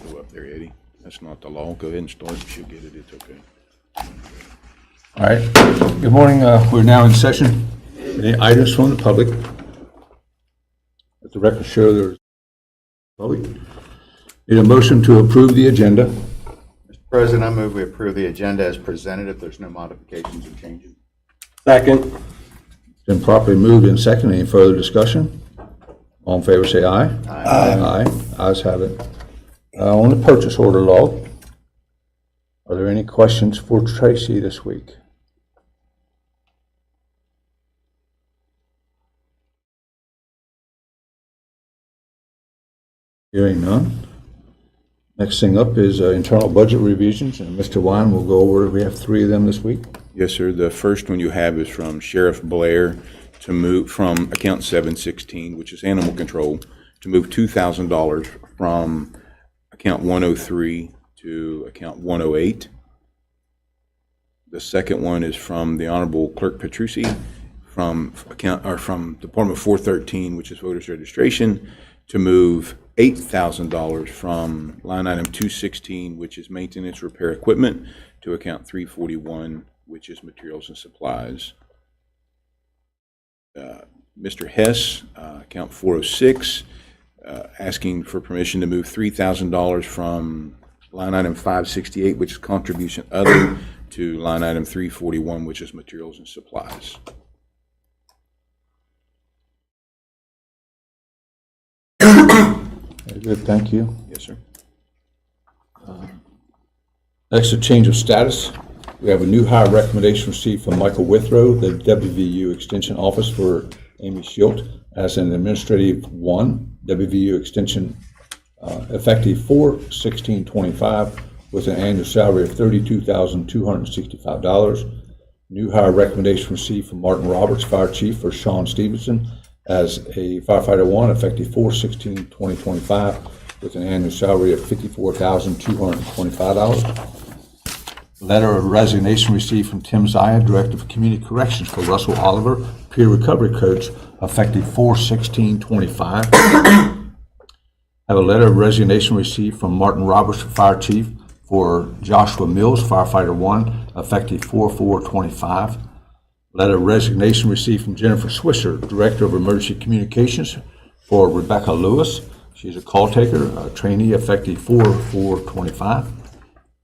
go up there, Eddie. That's not the law. Go ahead and start. She'll get it. It's okay. All right. Good morning. We're now in session. Any items from the public? Let the record show there's public. Need a motion to approve the agenda. Mr. President, I move we approve the agenda as presented if there's no modifications or changes. Second. It's been properly moved and seconded. Any further discussion? All in favor say aye. Aye. Aye. Ayes have it. On the purchase order log, are there any questions for Tracy this week? Hearing none. Next thing up is internal budget revisions, and Mr. Wine will go over. We have 3 of them this week. Yes, sir. The first one you have is from Sheriff Blair to move from account 716, which is animal control, to move $2,000 from account 103 to account 108. The second one is from the Honorable Clerk Petrucci from Department 413, which is voters registration, to move $8,000 from line item 216, which is maintenance repair equipment, to account 341, which is materials and supplies. Mr. Hess, account 406, asking for permission to move $3,000 from line item 568, which is contribution other, to line item 341, which is materials and supplies. Very good, thank you. Yes, sir. Next, a change of status. We have a new hire recommendation received from Michael Withrow, the WVU Extension Office, for Amy Schilt as an Administrative 1, WVU Extension, effective 4/16/25, with an annual salary of $32,265. New hire recommendation received from Martin Roberts, Fire Chief, for Sean Stevenson as a Firefighter 1, effective 4/16/2025, with an annual salary of $54,225. Letter of resignation received from Tim Zaya, Director of Community Corrections, for Russell Oliver, Peer Recovery Coach, effective 4/16/25. Have a letter of resignation received from Martin Roberts, Fire Chief, for Joshua Mills, Firefighter 1, effective 4/4/25. Letter of resignation received from Jennifer Swisher, Director of Emergency Communications, for Rebecca Lewis. She's a call taker, a trainee, effective 4/4/25.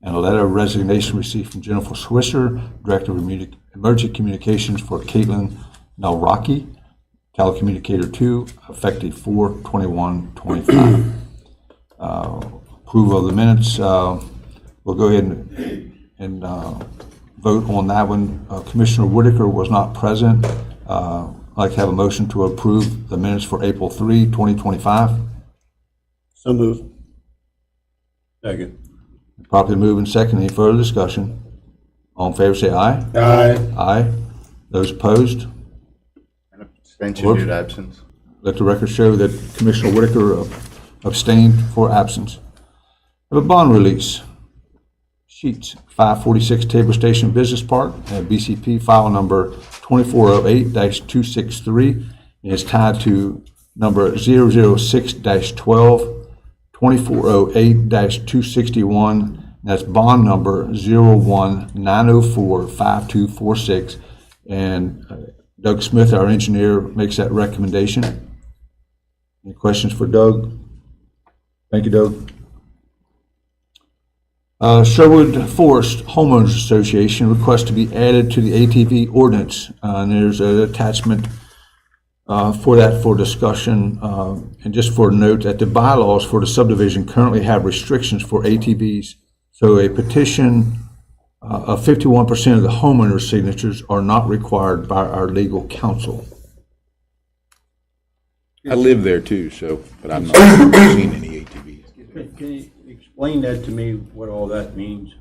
And a letter of resignation received from Jennifer Swisher, Director of Emergency Communications, for Caitlin Nalraki, Telecommunicator 2, effective 4/21/25. Approval of the minutes. We'll go ahead and vote on that one. Commissioner Whitaker was not present. I'd like to have a motion to approve the minutes for April 3, 2025. So moved. Second. Properly moved and second. Any further discussion? All in favor say aye. Aye. Aye. Those opposed? An abstention due to absence. Let the record show that Commissioner Whitaker abstained for absence. Have a bond release. Sheets 546 Table Station Business Park, BCP file number 2408-263, and is tied to number 006-12, 2408-261. That's bond number 019045246. And Doug Smith, our engineer, makes that recommendation. Any questions for Doug? Thank you, Doug. Sherwood Forest Homeowners Association requests to be added to the ATV ordinance. And there's an attachment for that for discussion. And just for a note, that the bylaws for the subdivision currently have restrictions for ATVs. So a petition of 51% of the homeowners' signatures are not required by our legal counsel. I live there too, but I'm not seeing any ATVs. Can you explain that to me, what all that means?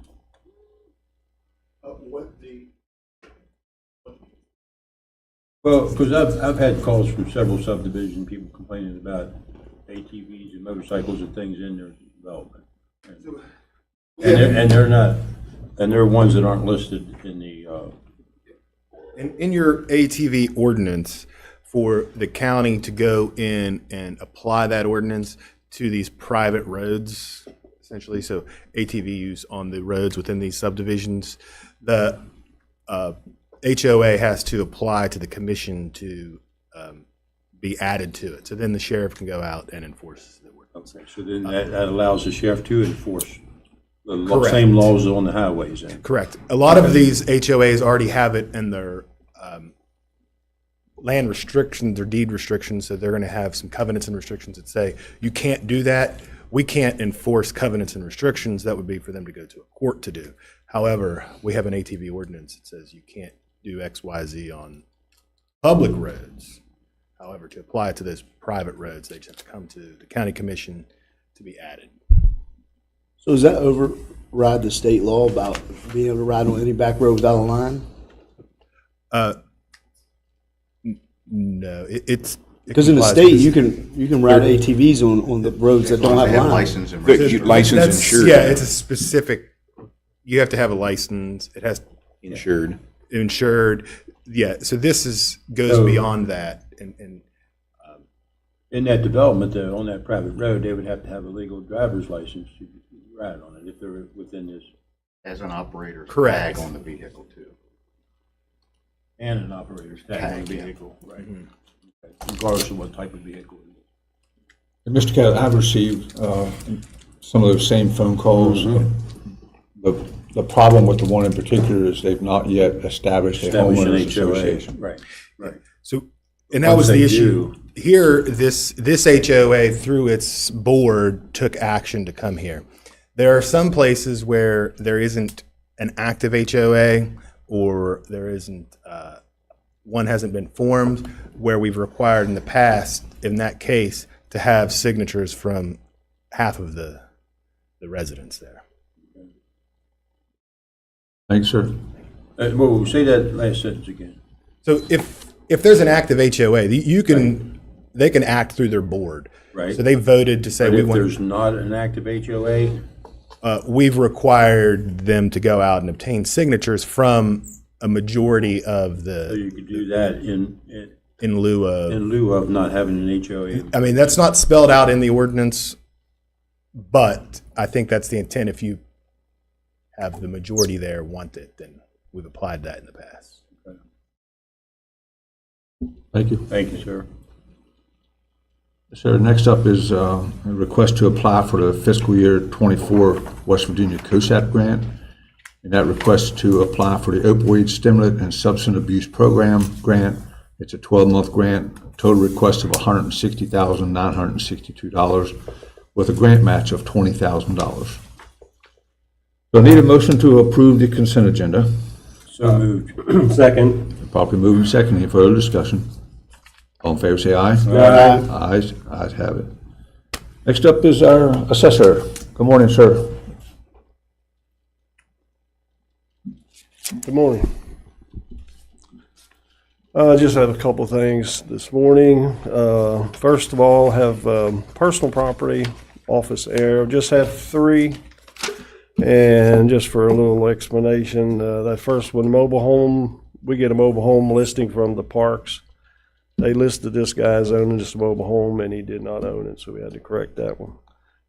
Well, because I've had calls from several subdivision people complaining about ATVs and motorcycles and things in their development. And they're not, and they're ones that aren't listed in the, In your ATV ordinance, for the county to go in and apply that ordinance to these private roads, essentially. So ATV use on the roads within these subdivisions. The HOA has to apply to the commission to be added to it. So then the sheriff can go out and enforce the ordinance. Okay, so then that allows the sheriff to enforce the Correct. same laws on the highways then? Correct. A lot of these HOAs already have it in their land restrictions or deed restrictions, so they're going to have some covenants and restrictions that say, you can't do that. We can't enforce covenants and restrictions. That would be for them to go to a court to do. However, we have an ATV ordinance that says you can't do X, Y, Z on public roads. However, to apply it to those private roads, they just have to come to the county commission to be added. So does that override the state law about being able to ride on any back road without a line? No, it's Because in the complies state, with you can ride ATVs on the roads that don't They have have lines. license and But registration. you license That's- insured. Yeah, it's a specific, you have to have a license. It has Insured. insured. Yeah, so this goes So- beyond that. And In that development, though, on that private road, they would have to have a legal driver's license to ride on it if they're within this, As an operator's Correct. tag on the vehicle too. and an operator's tag on the Tag, yeah. vehicle, right? Okay, regardless of what type of vehicle it is. And Mr. Kelly, I've received some of those same phone calls. The problem with the one in particular is they've not yet established a Establish an homeowners HOA. association. Right, right. so, and that Once was they the issue. do. Here, this HOA, through its board, took action to come here. There are some places where there isn't an active HOA or there isn't, one hasn't been formed, where we've required in the past, in that case, to have signatures from half of the residents there. Thanks, sir. Well, say that last sentence again. So if there's an active HOA, they can act through their board. Right. So they voted to say But we if want. there's not an active HOA, We've required them to go out and obtain signatures from a majority of so the, you could do that in lieu of, in lieu of not having an HOA. I mean, that's not spelled out in the ordinance, but I think that's the intent. If you have the majority there want it, then we've applied that in the past. Thank you. Thank you, sir. Sir, next up is a request to apply for the fiscal year '24 West Virginia COSAP grant. And that request to apply for the opioid stimulant and substance abuse program grant. It's a 12-month grant, total request of $160,962 with a grant match of $20,000. So I need a motion to approve the consent agenda. So moved. Second. Properly moved and seconded. Any further discussion? All in favor, say aye. Aye. Ayes have it. Next up is our assessor. Good morning, sir. Good morning. I just had a couple of things this morning. First of all, have personal property, office air. Just have 3. And just for a little explanation, that first one, mobile home, we get a mobile home listing from the parks. They listed this guy as owning this mobile home, and he did not own it, so we had to correct that one.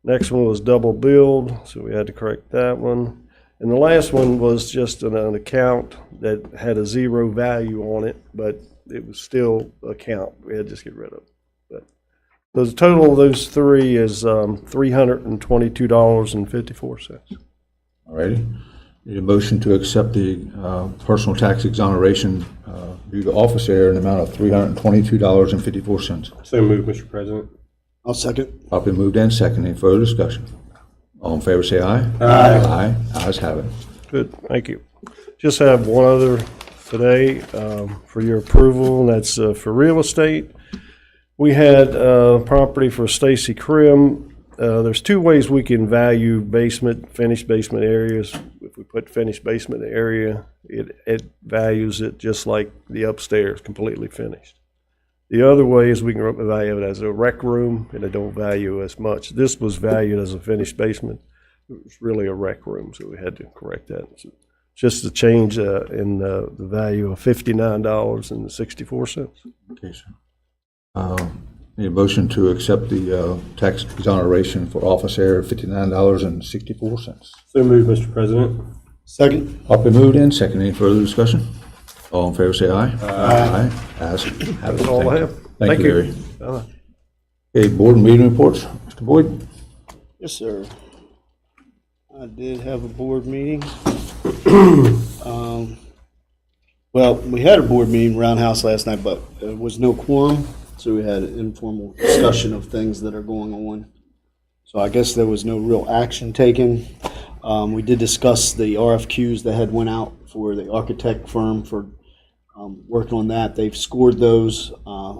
Next one was double billed, so we had to correct that one. And the last one was just an account that had a 0 value on it, but it was still an account we had to just get rid of. But the total of those 3 is $322.54. All righty. Need a motion to accept the personal tax exoneration due to office air in the amount of $322.54. So moved, Mr. President. I'll second. Properly moved and seconded. Any further discussion? All in favor, say aye. Aye. Aye. Ayes have it. Good, thank you. Just have one other today for your approval, and that's for real estate. We had property for Stacy Krim. There's 2 ways we can value finished basement areas. If we put finished basement area, it values it just like the upstairs, completely finished. The other way is we can value it as a rec room, and they don't value as much. This was valued as a finished basement. It was really a rec room, so we had to correct that. So just a change in the value of $59.64. Okay, sir. Need a motion to accept the tax exoneration for office air of $59.64. So moved, Mr. President. Second? Properly moved and second. Any further discussion? All in favor, say aye. Aye. Ayes have it. That's all I have. Thank you, Larry. Bye. Okay, board meeting reports. Mr. Boyd? Yes, sir. I did have a board meeting. Well, we had a board meeting, Roundhouse, last night, but there was no quorum, so we had an informal discussion of things that are going on. So I guess there was no real action taken. We did discuss the RFQs that had went out for the architect firm for working on that. They've scored those.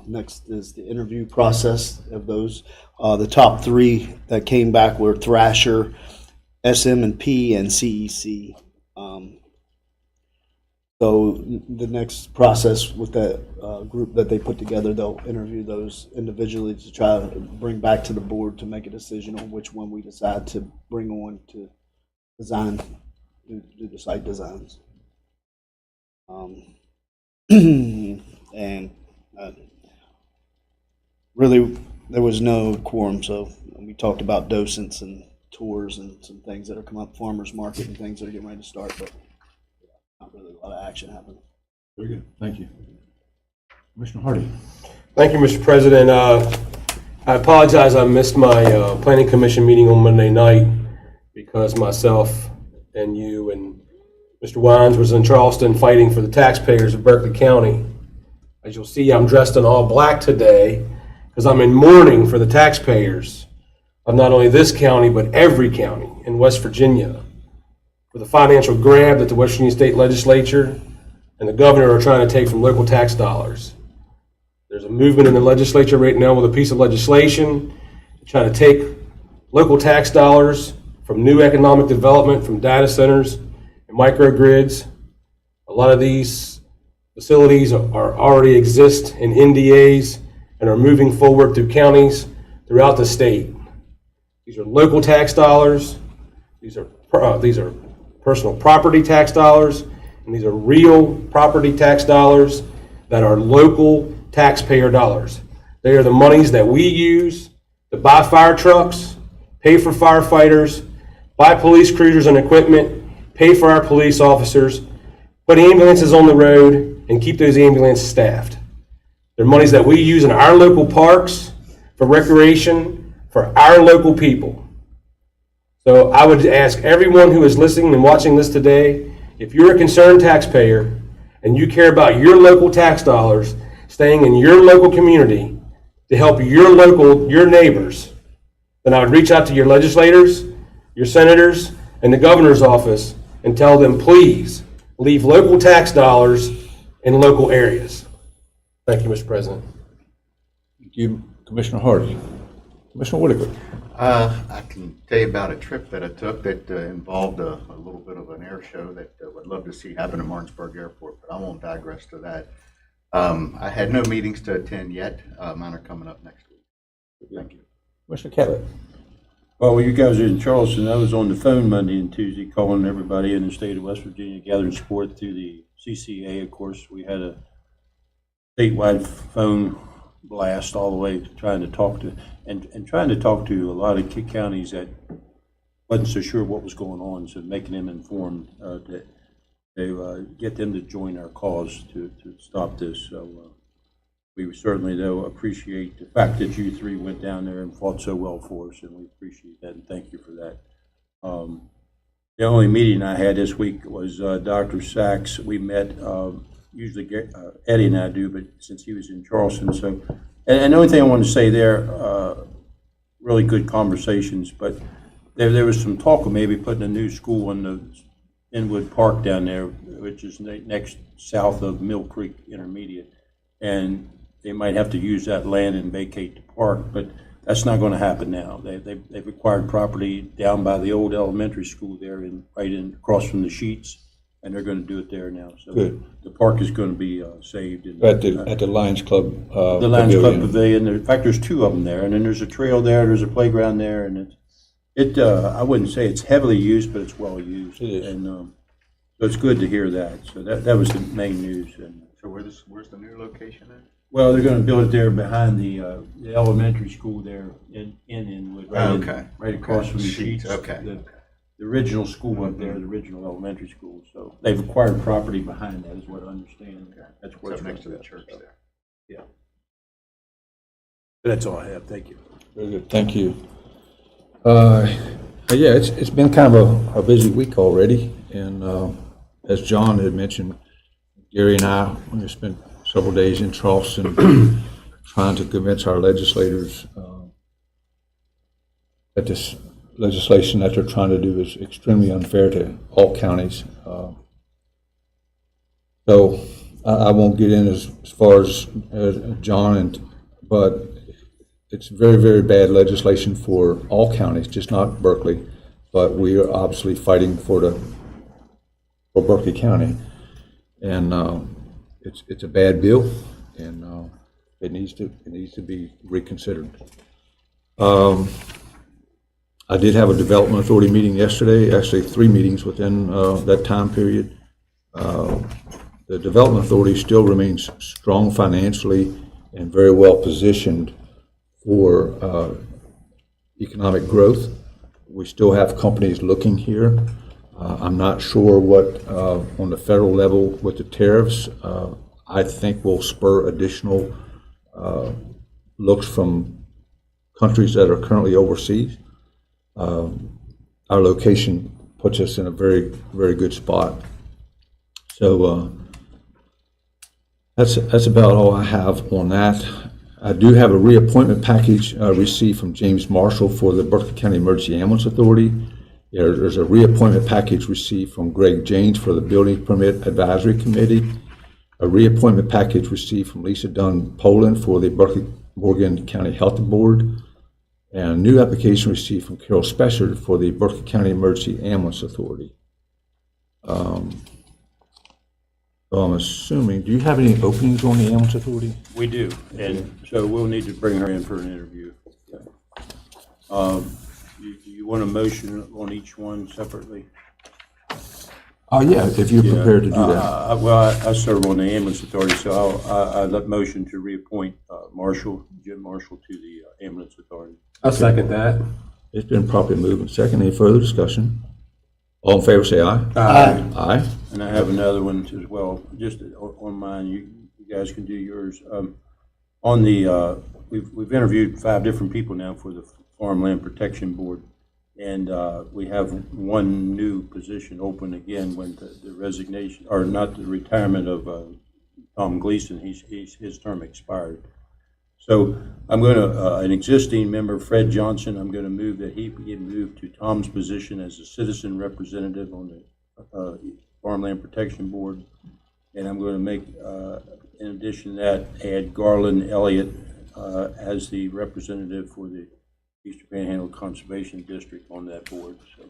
Next is the interview process of those. The top three that came back were Thrasher, SM&P, and CEC. So the next process with that group that they put together, they'll interview those individually to try to bring back to the board to make a decision on which one we decide to bring on to design, do the site designs. And really, there was no quorum, so we talked about docents and tours and some things that are coming up, farmers market and things that are getting ready to start, but not really a lot of action happening. Very good. Thank you. Commissioner Hardy? Thank you, Mr. President. I apologize, I missed my planning commission meeting on Monday night because myself and you and Mr. Wines was in Charleston fighting for the taxpayers of Berkeley County. As you'll see, I'm dressed in all black today because I'm in mourning for the taxpayers of not only this county, but every county in West Virginia for the financial grab that the West Virginia State Legislature and the governor are trying to take from local tax dollars. There's a movement in the legislature right now with a piece of legislation to try to take local tax dollars from new economic development, from data centers and microgrids. A lot of these facilities are already exist in NDAs and are moving forward through counties throughout the state. These are local tax dollars. These are personal property tax dollars, and these are real property tax dollars that are local taxpayer dollars. They are the monies that we use to buy fire trucks, pay for firefighters, buy police cruisers and equipment, pay for our police officers, put ambulances on the road, and keep those ambulances staffed. They're monies that we use in our local parks for recreation for our local people. So I would ask everyone who is listening and watching this today, if you're a concerned taxpayer and you care about your local tax dollars staying in your local community to help your neighbors, then I would reach out to your legislators, your senators, and the governor's office and tell them, please, leave local tax dollars in local areas. Thank you, Mr. President. Thank you, Commissioner Hardy. Commissioner Whitaker? I can tell you about a trip that I took that involved a little bit of an air show that I would love to see happen at Martinsburg Airport, but I won't digress to that. I had no meetings to attend yet. Mine are coming up next week. Thank you. Commissioner Catlett? Well, you guys are in Charleston. I was on the phone Monday and Tuesday calling everybody in the state of West Virginia, gathering support through the CCA. Of course, we had a statewide phone blast all the way to trying to talk to a lot of counties that wasn't so sure what was going on, so making them informed to get them to join our cause to stop this. So we certainly, though, appreciate the fact that you three went down there and fought so well for us, and we appreciate that and thank you for that. The only meeting I had this week was Dr. Sachs. We met, usually Eddie and I do, but since he was in Charleston, so, and the only thing I want to say there, really good conversations, but there was some talk of maybe putting a new school in the Inwood Park down there, which is next south of Mill Creek Intermediate, and they might have to use that land and vacate the park, but that's not going to happen now. They've acquired property down by the old elementary school there, right across from the Sheets, and they're going to do it there now. So Good. The park is going to be saved. And, At the Lions Club the Lions Club Pavilion. In fact, there's two of them there, and then there's a trail there. There's a playground there, and I wouldn't say it's heavily used, but it's well used. It is. And so it's good to hear that. So that was the main news. And So where's the new location at? Well, they're gonna build it there behind the elementary school there in Inwood, Okay. right across from the Sheets, Sheets. okay. The original school up there, the original elementary school, so they've acquired property behind that, is what I understand. That's where It's it's up next to the gonna church go. there. Yeah. That's all I have, thank you. Very good, thank you. Yeah, it's been kind of a busy week already, and as John had mentioned, Gary and I, we spent several days in Charleston trying to convince our legislators that this legislation that they're trying to do is extremely unfair to all counties. So I won't get in as far as John, but it's very, very bad legislation for all counties, just not Berkeley. But we are obviously fighting for Berkeley County, and it's a bad bill, and it needs to be reconsidered. I did have a Development Authority meeting yesterday, actually 3 meetings within that time period. The Development Authority still remains strong financially and very well positioned for economic growth. We still have companies looking here. I'm not sure what, on the federal level with the tariffs, I think will spur additional looks from countries that are currently overseas. Our location puts us in a very, very good spot. So that's about all I have on that. I do have a reappointment package received from James Marshall for the Berkeley County Emergency Ambulance Authority. There's a reappointment package received from Greg Janes for the Building Permit Advisory Committee. A reappointment package received from Lisa Dunn Poland for the Berkeley Morgan County Health Board. And a new application received from Carol Spessard for the Berkeley County Emergency Ambulance Authority. So I'm assuming, do you have any openings on the Ambulance Authority? We do, and so we'll need to bring her in for an interview. You want a motion on each one separately? Oh, yeah, if you're prepared to do that. Well, I serve on the ambulance authority, so I'd let motion to reappoint Jim Marshall to the ambulance authority. I'll second that. It's been properly moved and second. Any further discussion? All in favor, say aye. Aye. Aye. And I have another one as well, just on mine, you guys can do yours. On the, we've interviewed 5 different people now for the Farmland Protection Board, and we have one new position open again when the resignation, or not the retirement of Tom Gleason, his term expired. So I'm going to, an existing member, Fred Johnson, I'm going to move that he be moved to Tom's position as a citizen representative on the Farmland Protection Board. And I'm going to make, in addition to that, add Garland Elliott as the representative for the Eastern Panhandle Conservation District on that board. So.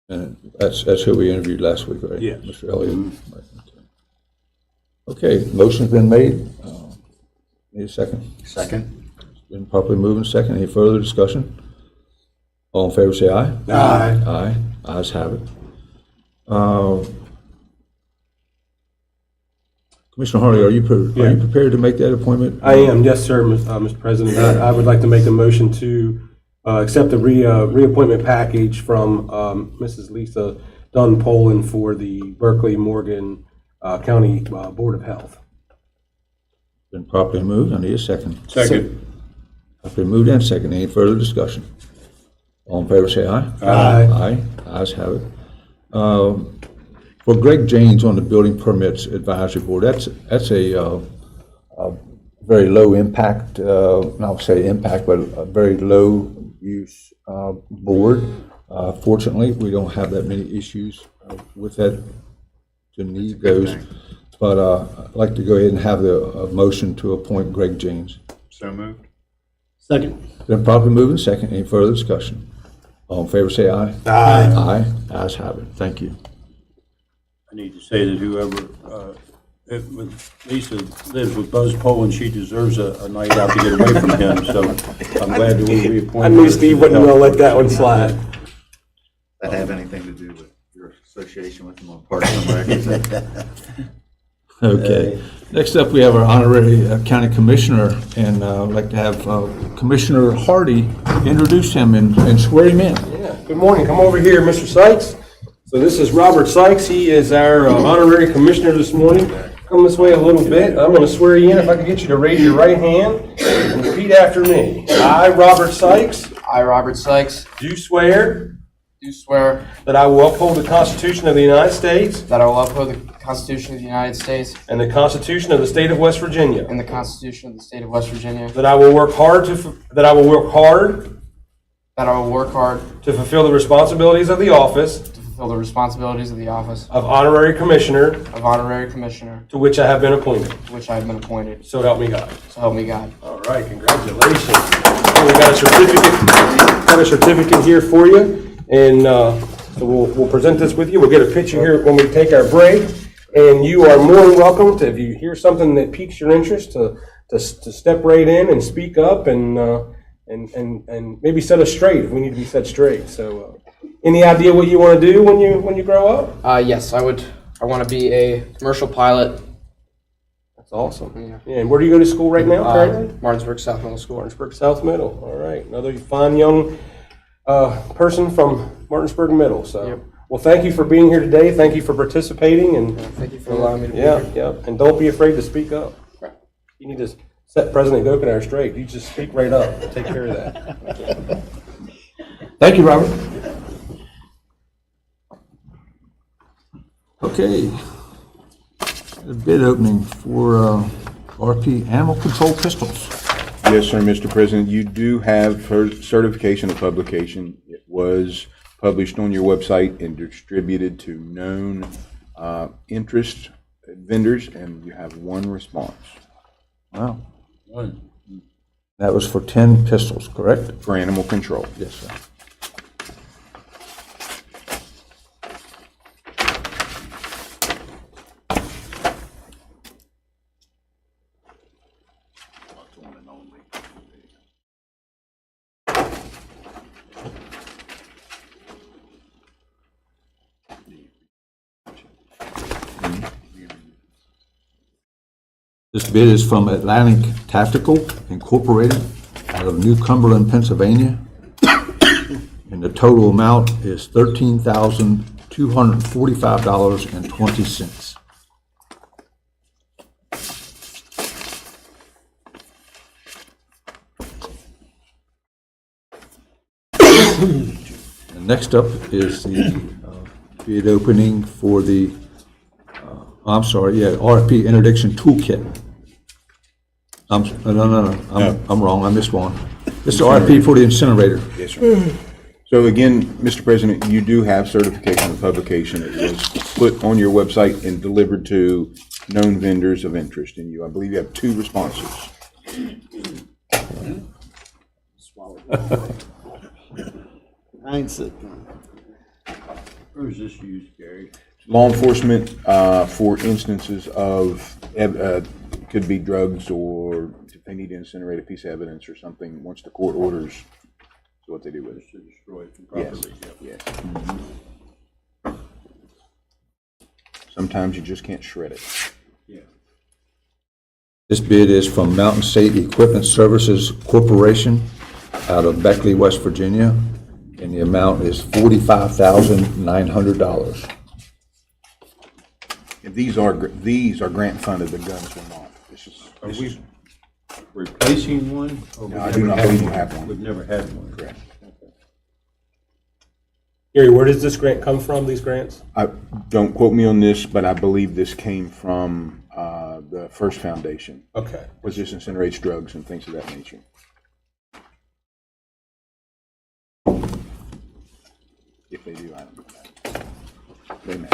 And that's who we interviewed last week, right? Yes. Mr. Elliott. Right, okay, motion's been made. Need a second? Second? It's been properly moved and second. Any further discussion? All in favor, say aye. Aye. Aye. Ayes have it. Commissioner Harley, are you prepared to make that appointment? I am, yes, sir, Mr. President. I would like to make a motion to accept the reappointment package from Mrs. Lisa Dunn Poland for the Berkeley Morgan County Board of Health. Been properly moved. I need a second. Second. Properly moved and second. Any further discussion? All in favor, say aye. Aye. Aye. Ayes have it. For Greg Janes on the Building Permits Advisory Board, that's a very low impact, not say impact, but a very low use board. Fortunately, we don't have that many issues with that to need those. thing. But I'd like to go ahead and have a motion to appoint Greg Janes. So moved? Second. Then properly moved and second. Any further discussion? All in favor, say aye. Aye. Aye. Ayes have it. Thank you. I need to say that whoever, when Lisa lives with Buzz Poland, she deserves a night out to get away from him, so I'm glad that we reappointed. I knew her Steve to wouldn't the want to health let that one board. slide. That have anything to do with your association with them on Parks and Rec? Okay. Next up, we have our honorary county commissioner, and I'd like to have Commissioner Hardy introduce him and swear him in. Yeah, good morning. Come over here, Mr. Sykes. So this is Robert Sykes. He is our honorary commissioner this morning. Come this way a little bit. I'm going to swear you in. If I could get you to raise your right hand and repeat after me. I, Robert Sykes, I, Robert Sykes, do swear do swear that I will uphold the Constitution of the United States that I will uphold the Constitution of the United States and the Constitution of the State of West Virginia. and the Constitution of the State of West Virginia, That I will work hard to fulfill the responsibilities of the office to fulfill the responsibilities of the office of honorary commissioner of Honorary Commissioner, to which I have been appointed. to which I have been appointed. So help me God. So help me God. All right, congratulations. We got a certificate here for you, and so we'll present this with you. We'll get a picture here when we take our break, and you are more than welcome to, if you hear something that piques your interest, to step right in and speak up and maybe set us straight if we need to be set straight. So, any idea what you want to do when you grow up? Yes, I want to be a commercial pilot. That's awesome. Yeah. Yeah, and where do you go to school right now, currently? Martinsburg South Middle School. Martinsburg South Middle. All right, another fine young person from Martinsburg Middle. So, Yep. well, thank you for being here today. Thank you for participating, and Thank you for allowing me to be yeah, here. yeah, and don't be afraid to speak up. Right. You need to set President Gokenhour straight. You just speak right up. Take care of that. Thank you, Robert. Okay. A bid opening for RP Animal Control Pistols. Yes, sir, Mr. President, you do have her certification of publication. It was published on your website and distributed to known interest vendors, and you have one response Wow. One. That was for 10 pistols, correct? for animal control. Yes, sir. This bid is from Atlantic Tactical Incorporated out of New Cumberland, Pennsylvania. And the total amount is $13,245.20. And next up is the bid opening for the RFP Interdiction Toolkit. I'm wrong, I missed one. This is the RFP for the incinerator. Yes, sir. So again, Mr. President, you do have certification of publication. It was put on your website and delivered to known vendors of interest in you. I believe you have 2 responses. I ain't sick. Where is this used, Gary? Law enforcement for instances of, could be drugs, or if they need to incinerate a piece of evidence or something, once the court orders, so what they do with it. To destroy it from Yes, property. yes. Sometimes you just can't shred it. Yeah. This bid is from Mountain State Equipment Services Corporation out of Berkeley, West Virginia, and the amount is $45,900. And these are grant funded, the guns are not. Are we replacing one? Or No, we've I do never not had believe you have one. We've never had one. Correct. Gary, where does this grant come from, these grants? Don't quote me on this, but I believe this came from the First Foundation, Okay. which just incinerates drugs and things of that nature. If they do, I don't know. They may.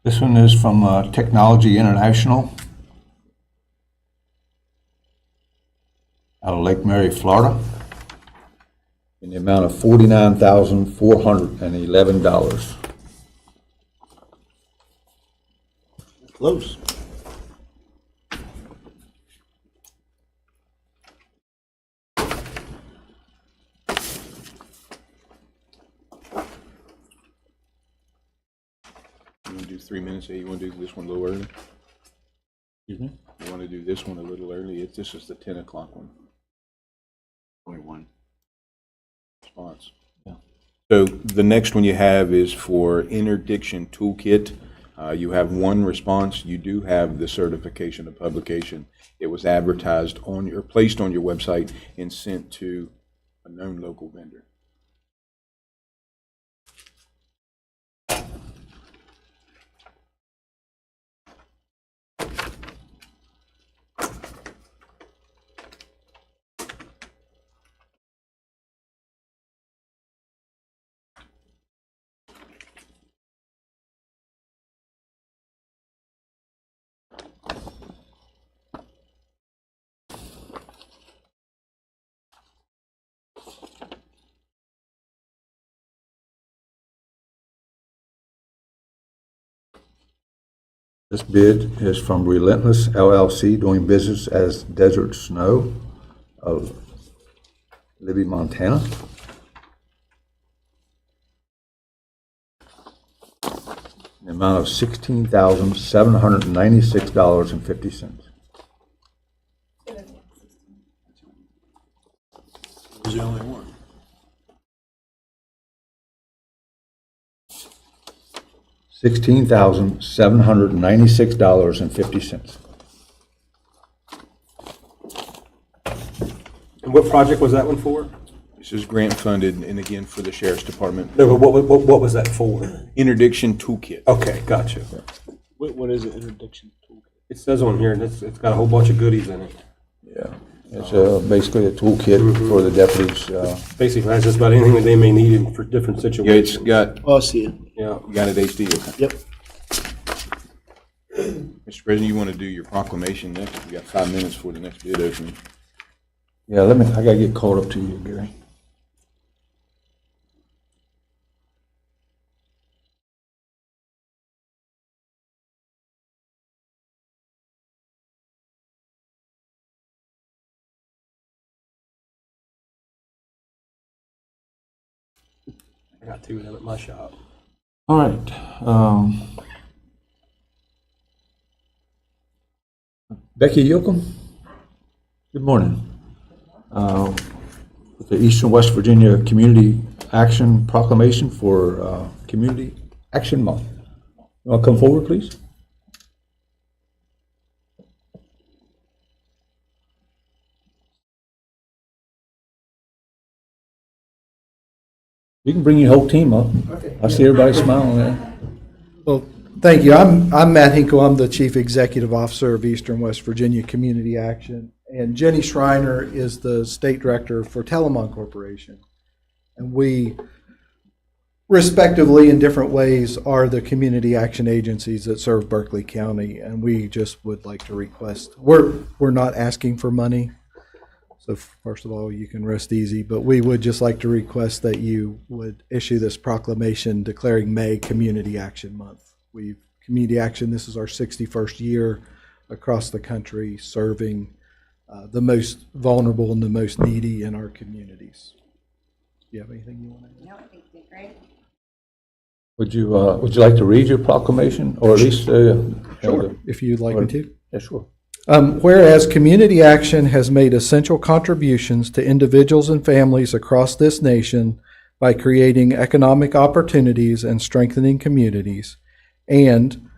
This one is from Technology International out of Lake Mary, Florida, in the amount of $49,411. Close. You want to do 3 minutes, or you want to do this one a little early? Excuse me? You want to do this one a little early? This is the 10 o'clock one. Only one. Response. Yeah. So the next one you have is for interdiction toolkit. You have one response. You do have the certification of publication. It was advertised on your, placed on your website and sent to a known local vendor. This bid is from Relentless LLC, doing business as Desert Snow of Libby, Montana. The amount of $16,796.50. Was the only one. $16,796.50. And what project was that one for? This is grant funded, and again, for the Sheriff's Department. No, but what was that for? Interdiction toolkit. Okay, gotcha. What is it, interdiction toolkit? It says on here, and it's got a whole bunch of goodies in it. Yeah, it's basically a toolkit for the deputies. Basically, has just about anything that they may need for different Yeah, it's situations. got, Oh, I see it. Yeah. you got it HD. Okay. Yep. Mr. President, you want to do your proclamation next? We got 5 minutes for the next bid opening. Yeah, I gotta get caught up to you, Gary. I got two of them at my shop. All right. Becky Yocum, good morning. With the Eastern West Virginia Community Action Proclamation for Community Action Month. You want to come forward, please? You can bring your whole team up. I see everybody smiling there. Well, thank you. I'm Matt Hinkle. I'm the Chief Executive Officer of Eastern West Virginia Community Action. And Jenny Schreiner is the State Director for Telamon Corporation. And we, respectively, in different ways, are the community action agencies that serve Berkeley County. And we just would like to request, we're not asking for money. So first of all, you can rest easy, but we would just like to request that you would issue this proclamation declaring May Community Action Month. Community Action, this is our 61st year across the country serving the most vulnerable and the most needy in our communities. Do you have anything you want to add? No, I think you did great. Would you like to read your proclamation, or at least? Sure, if you'd like me to. Yeah, sure. Whereas Community Action has made essential contributions to individuals and families across this nation by creating economic opportunities and strengthening communities, and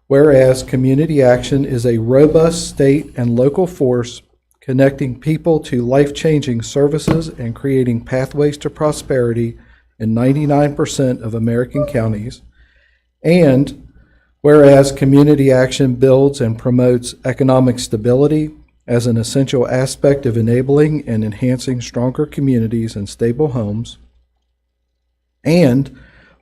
whereas Community Action is a robust state and local force connecting people to life-changing services and creating pathways to prosperity in 99% of American counties, and whereas Community Action builds and promotes economic stability as an essential aspect of enabling and enhancing stronger communities and stable homes, and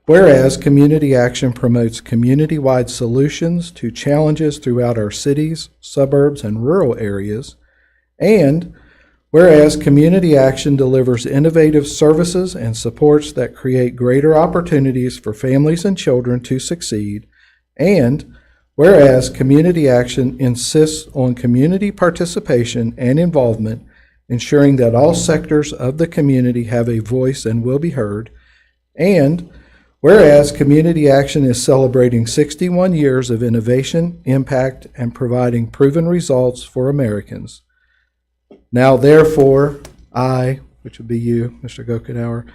Whereas community action promotes community-wide solutions to challenges throughout our cities, suburbs, and rural areas. And whereas community action delivers innovative services and supports that create greater opportunities for families and children to succeed. And whereas community action insists on community participation and involvement, ensuring that all sectors of the community have a voice and will be heard. And whereas community action is celebrating 61 years of innovation, impact, and providing proven results for Americans. Now therefore, I, which would be you, Mr. Gokenhour,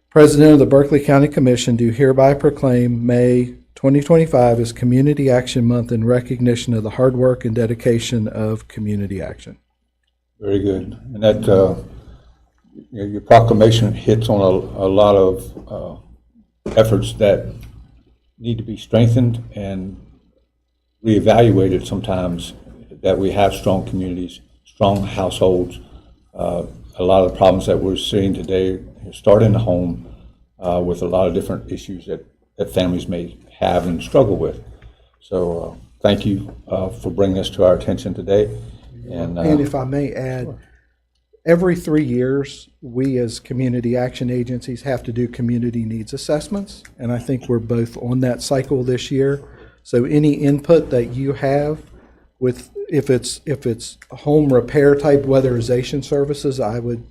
President of the Berkeley County Commission, do hereby proclaim May 2025 as Community Action Month in recognition of the hard work and dedication of community action. Very good. And that, your proclamation hits on a lot of efforts that need to be strengthened and reevaluated sometimes, that we have strong communities, strong households. A lot of the problems that we're seeing today start in the home with a lot of different issues that families may have and struggle with. So thank you for bringing this to our attention today. And if I may add, every 3 years, we as community action agencies have to do community needs assessments, and I think we're both on that cycle this year. So any input that you have with, if it's home repair type weatherization services, I would,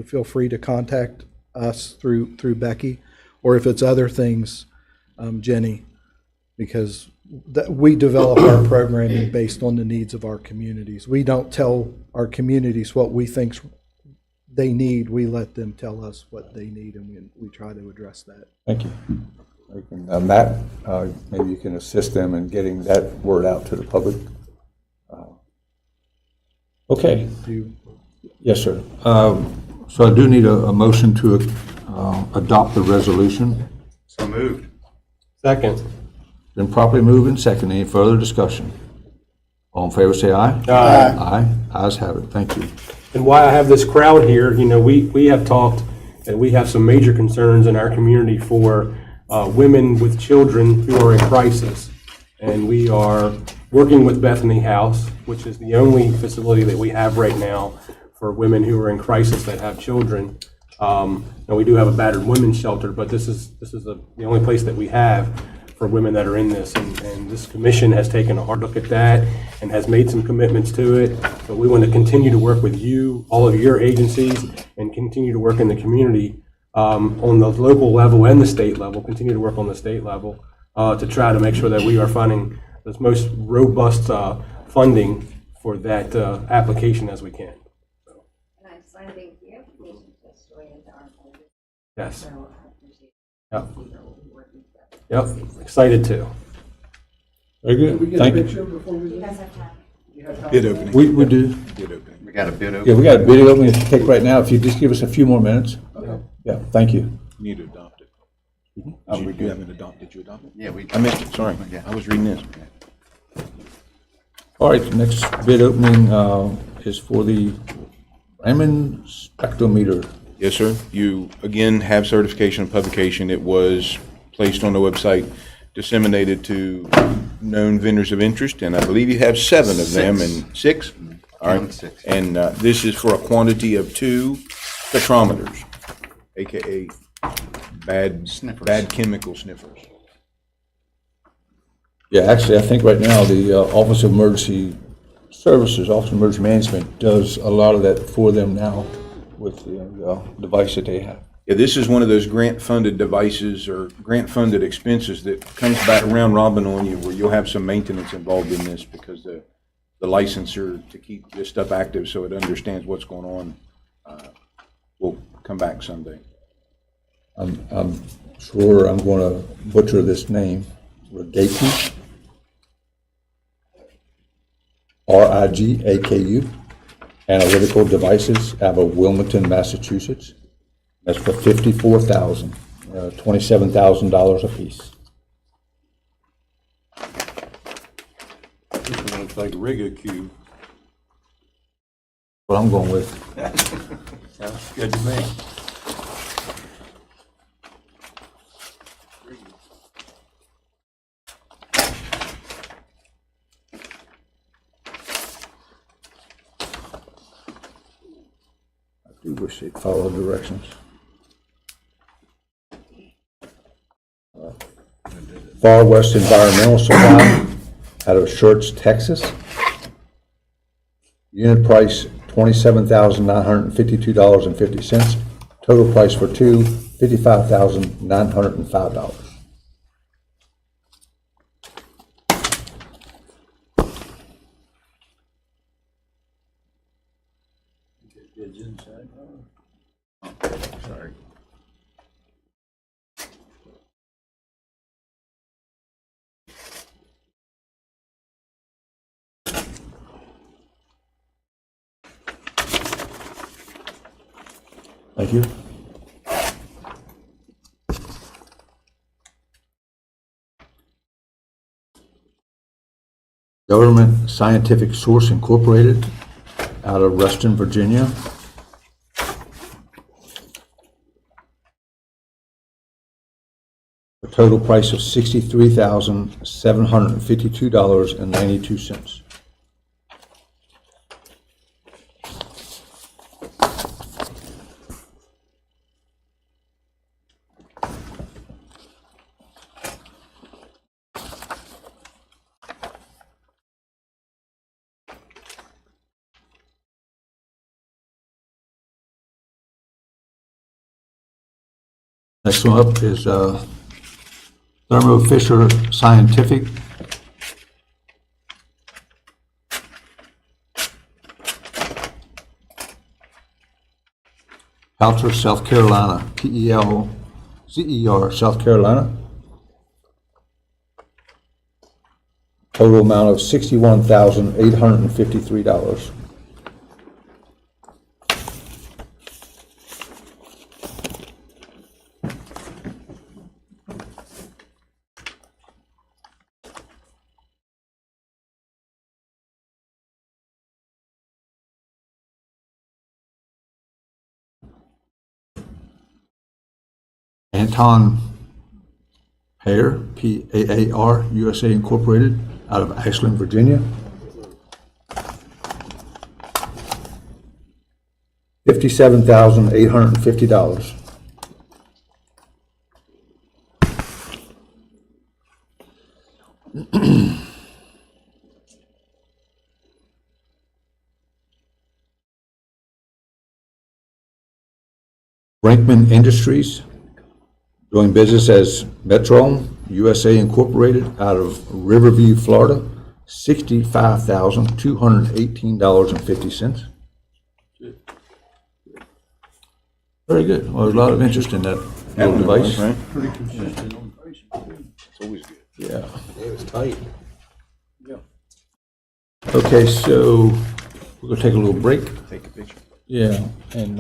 feel free to contact us through Becky, or if it's other things, Jenny, because we develop our programming based on the needs of our communities. We don't tell our communities what we think they need. We let them tell us what they need, and we try to address that. thank you. Matt, maybe you can assist them in getting that word out to the public. Okay. Yes, sir. So I do need a motion to adopt the resolution. So moved. Second. Been properly moved and second. Any further discussion? All in favor, say aye. Aye. Aye. Ayes have it. Thank you. And why I have this crowd here, we have talked that we have some major concerns in our community for women with children who are in crisis. And we are working with Bethany House, which is the only facility that we have right now for women who are in crisis that have children. And we do have a battered women's shelter, but this is the only place that we have for women that are in this. And this commission has taken a hard look at that and has made some commitments to it. But we want to continue to work with you, all of your agencies, and continue to work in the community on the local level and the state level, continue to work on the state level to try to make sure that we are finding the most robust funding for that application as we can. And I'm sending the information just way into our folder. Yes. So I appreciate Yep. you working together. Yep. Excited to. Very good. Thank you. Do you guys have time? Bid opening. We do. Bid opening. We got a bid open. Yeah, we got a video opening to take right now. If you just give us a few more minutes. Yeah, thank you. You need to adopt it. Oh, we You good. haven't adopted, did you adopt it? Yeah, we. I meant, sorry, Yeah. I was reading this. All right, the next bid opening is for the Raymond spectrometer. Yes, sir. You, again, have certification of publication. It was placed on the website, disseminated to known vendors of interest, and I believe you have 7 of them. And 6? All right. 6. And this is for a quantity of 2 spectrometers, AKA Sniffers. bad chemical sniffers. Yeah, actually, I think right now the Office of Emergency Services, Office of Emergency Management does a lot of that for them now with the device that they have. Yeah, this is one of those grant-funded devices or grant-funded expenses that comes back around robin on you, where you'll have some maintenance involved in this because the licensor to keep this stuff active so it understands what's going on will come back someday. I'm sure I'm going to butcher this name. Rigaku. RIGAKU. Analytical Devices out of Wilmington, Massachusetts. That's for $54,000, $27,000 apiece. This one looks like Rigacube. What I'm going with. Sounds good to me. proceed, follow the directions. Far West Environmental Supply out of Schertz, Texas. Unit price $27,952.50. Total price for two, $55,905. Bids inside. Sorry. Thank you. Government Scientific Source Incorporated out of Reston, Virginia. A total price of $63,752.92. Next one up is Thermo Fisher Scientific. Pelter, South Carolina, Pelzer, South Carolina. Total amount of $61,853. Anton Paar, P-A-A-R, USA Incorporated, out of Ashland, Virginia. $57,850. Brinkman Industries, doing business as Metron USA Incorporated, out of Riverview, Florida, $65,218.50. Very good. Well, there's a lot of interest in that little device. Pretty consistent on pricing. It's always good. Yeah. It was tight. Okay, so we're gonna take a little break. Take a picture. Yeah, and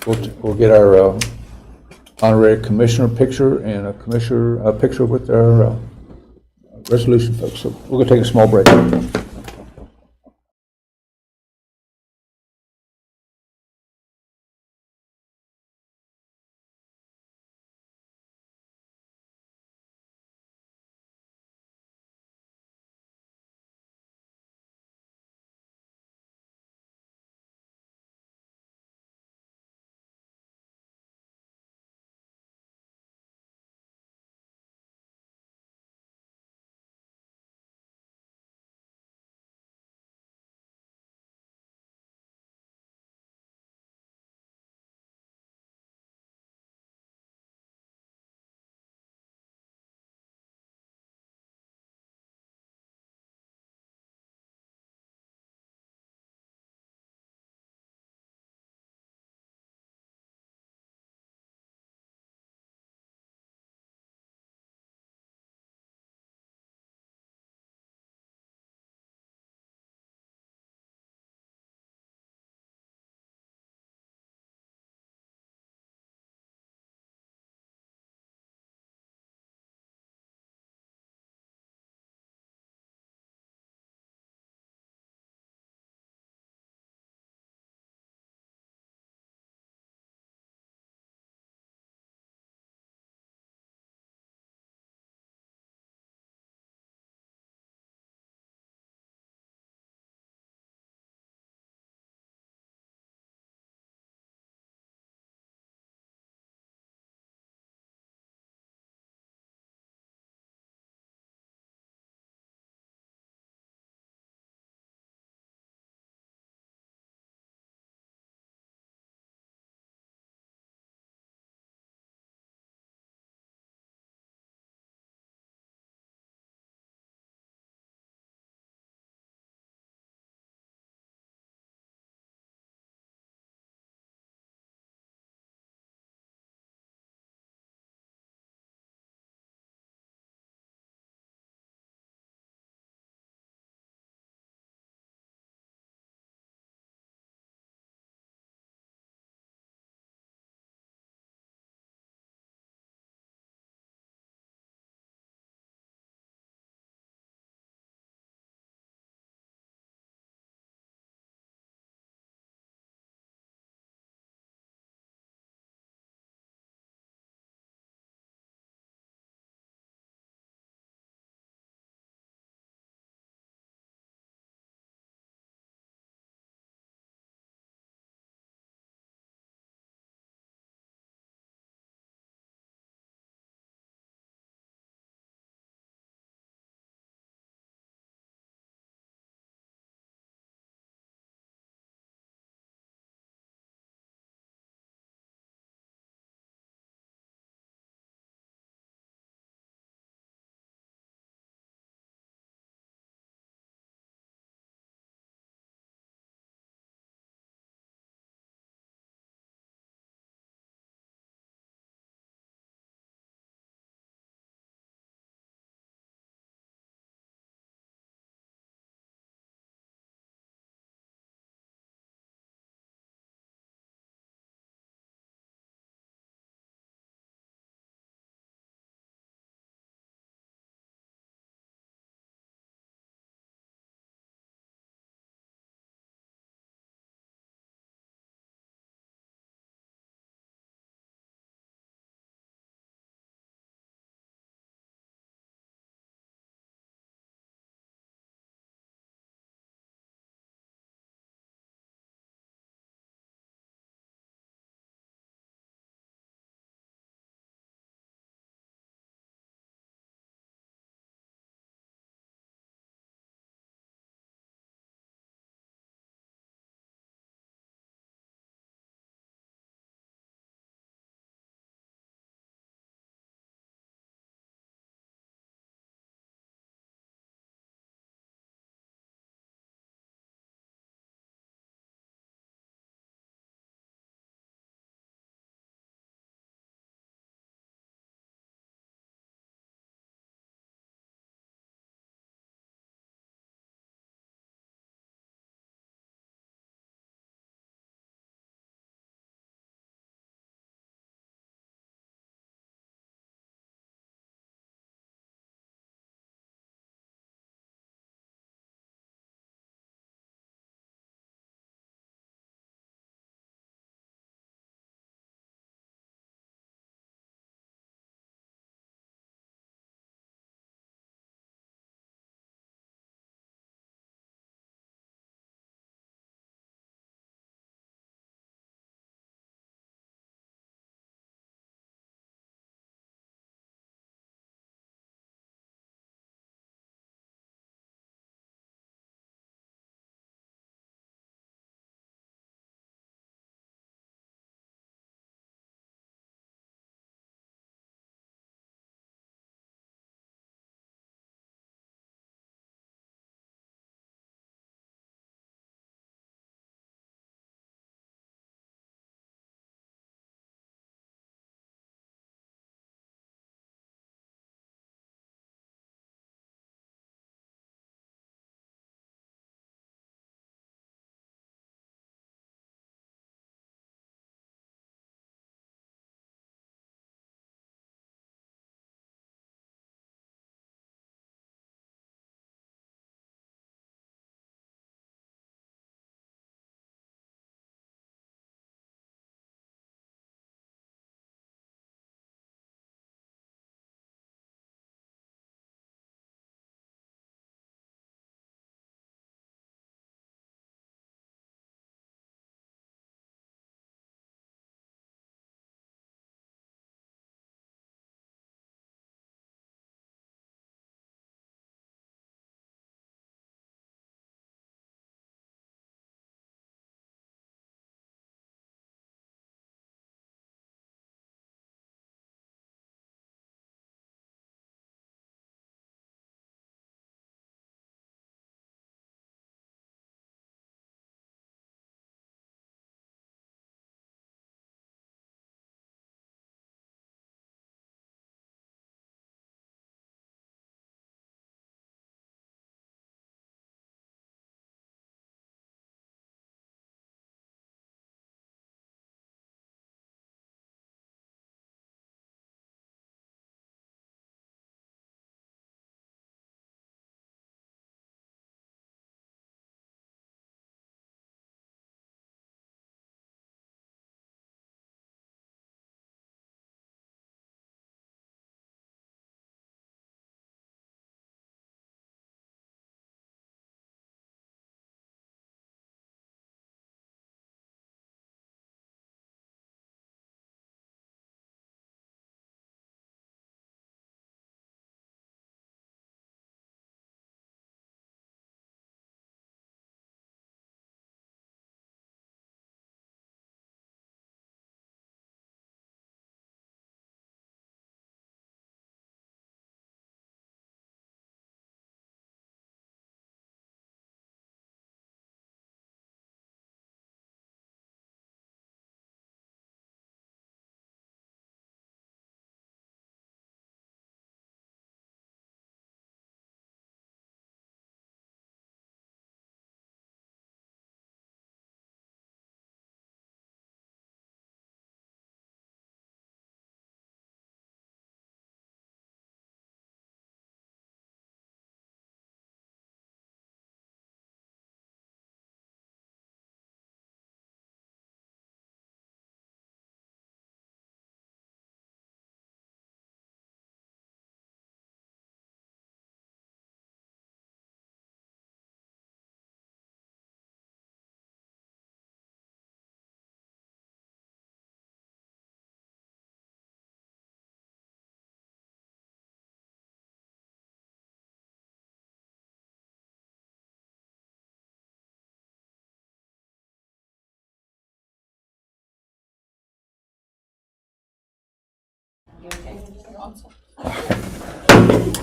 we'll get our honorary commissioner picture and a commissioner picture with our resolution folks. So we're gonna take a small break.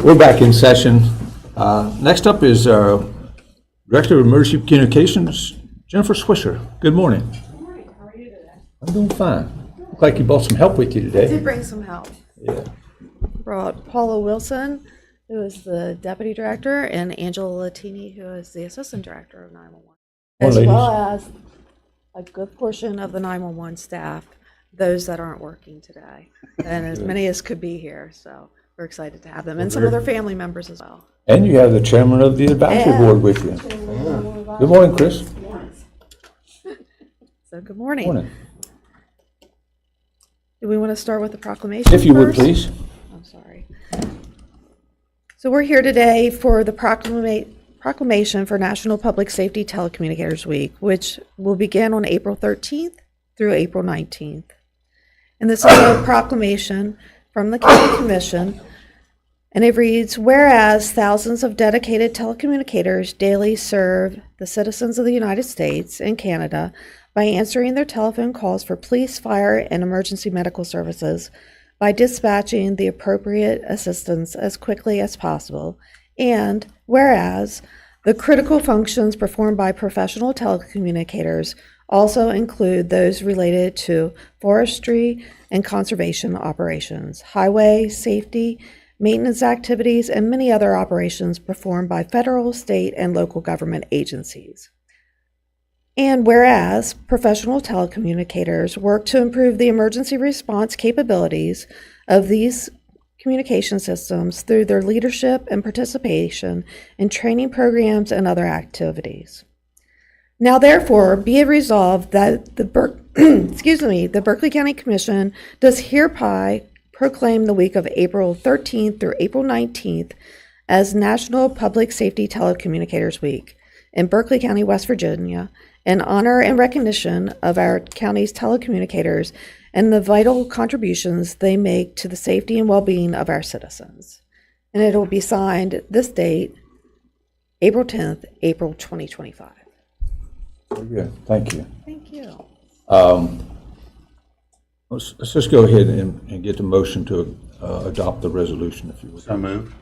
We're back in session. Next up is our Director of Emergency Communications, Jennifer Swisher. Good morning. Good morning, how are you today? I'm doing fine. Look like you brought some help with you I did today. bring some help. Yeah. Brought Paula Wilson, who is the Deputy Director, and Angela Latini, who is the Assistant Director of 911. As ladies. well as a good portion of the 911 staff, those that aren't working today. And as many as could be here, so we're excited to have them, and some of their family members as well. And you have the Chairman of the Advisory Yeah. Board with you. Good morning, Chris. So good morning. Morning. Do we want to start with the proclamation If you would, first? please. I'm sorry. So we're here today for the proclamation for National Public Safety Telecommunicators Week, which will begin on April 13th through April 19th. And this is a proclamation from the County Commission, and it reads, whereas thousands of dedicated telecommunicators daily serve the citizens of the United States and Canada by answering their telephone calls for police, fire, and emergency medical services, by dispatching the appropriate assistance as quickly as possible, and whereas the critical functions performed by professional telecommunicators also include those related to forestry and conservation operations, highway safety, maintenance activities, and many other operations performed by federal, state, and local government agencies. And whereas professional telecommunicators work to improve the emergency response capabilities of these communication systems through their leadership and participation in training programs and other activities. Now, therefore, be it resolved that the Berkeley County Commission does hereby proclaim the week of April 13th through April 19th as National Public Safety Telecommunicators Week in Berkeley County, West Virginia, in honor and recognition of our county's telecommunicators and the vital contributions they make to the safety and well-being of our citizens. And it will be signed this date, April 10th, April 2025. Very good. Thank you. Thank you. Let's just go ahead and get the motion to adopt the resolution, if you would. So moved.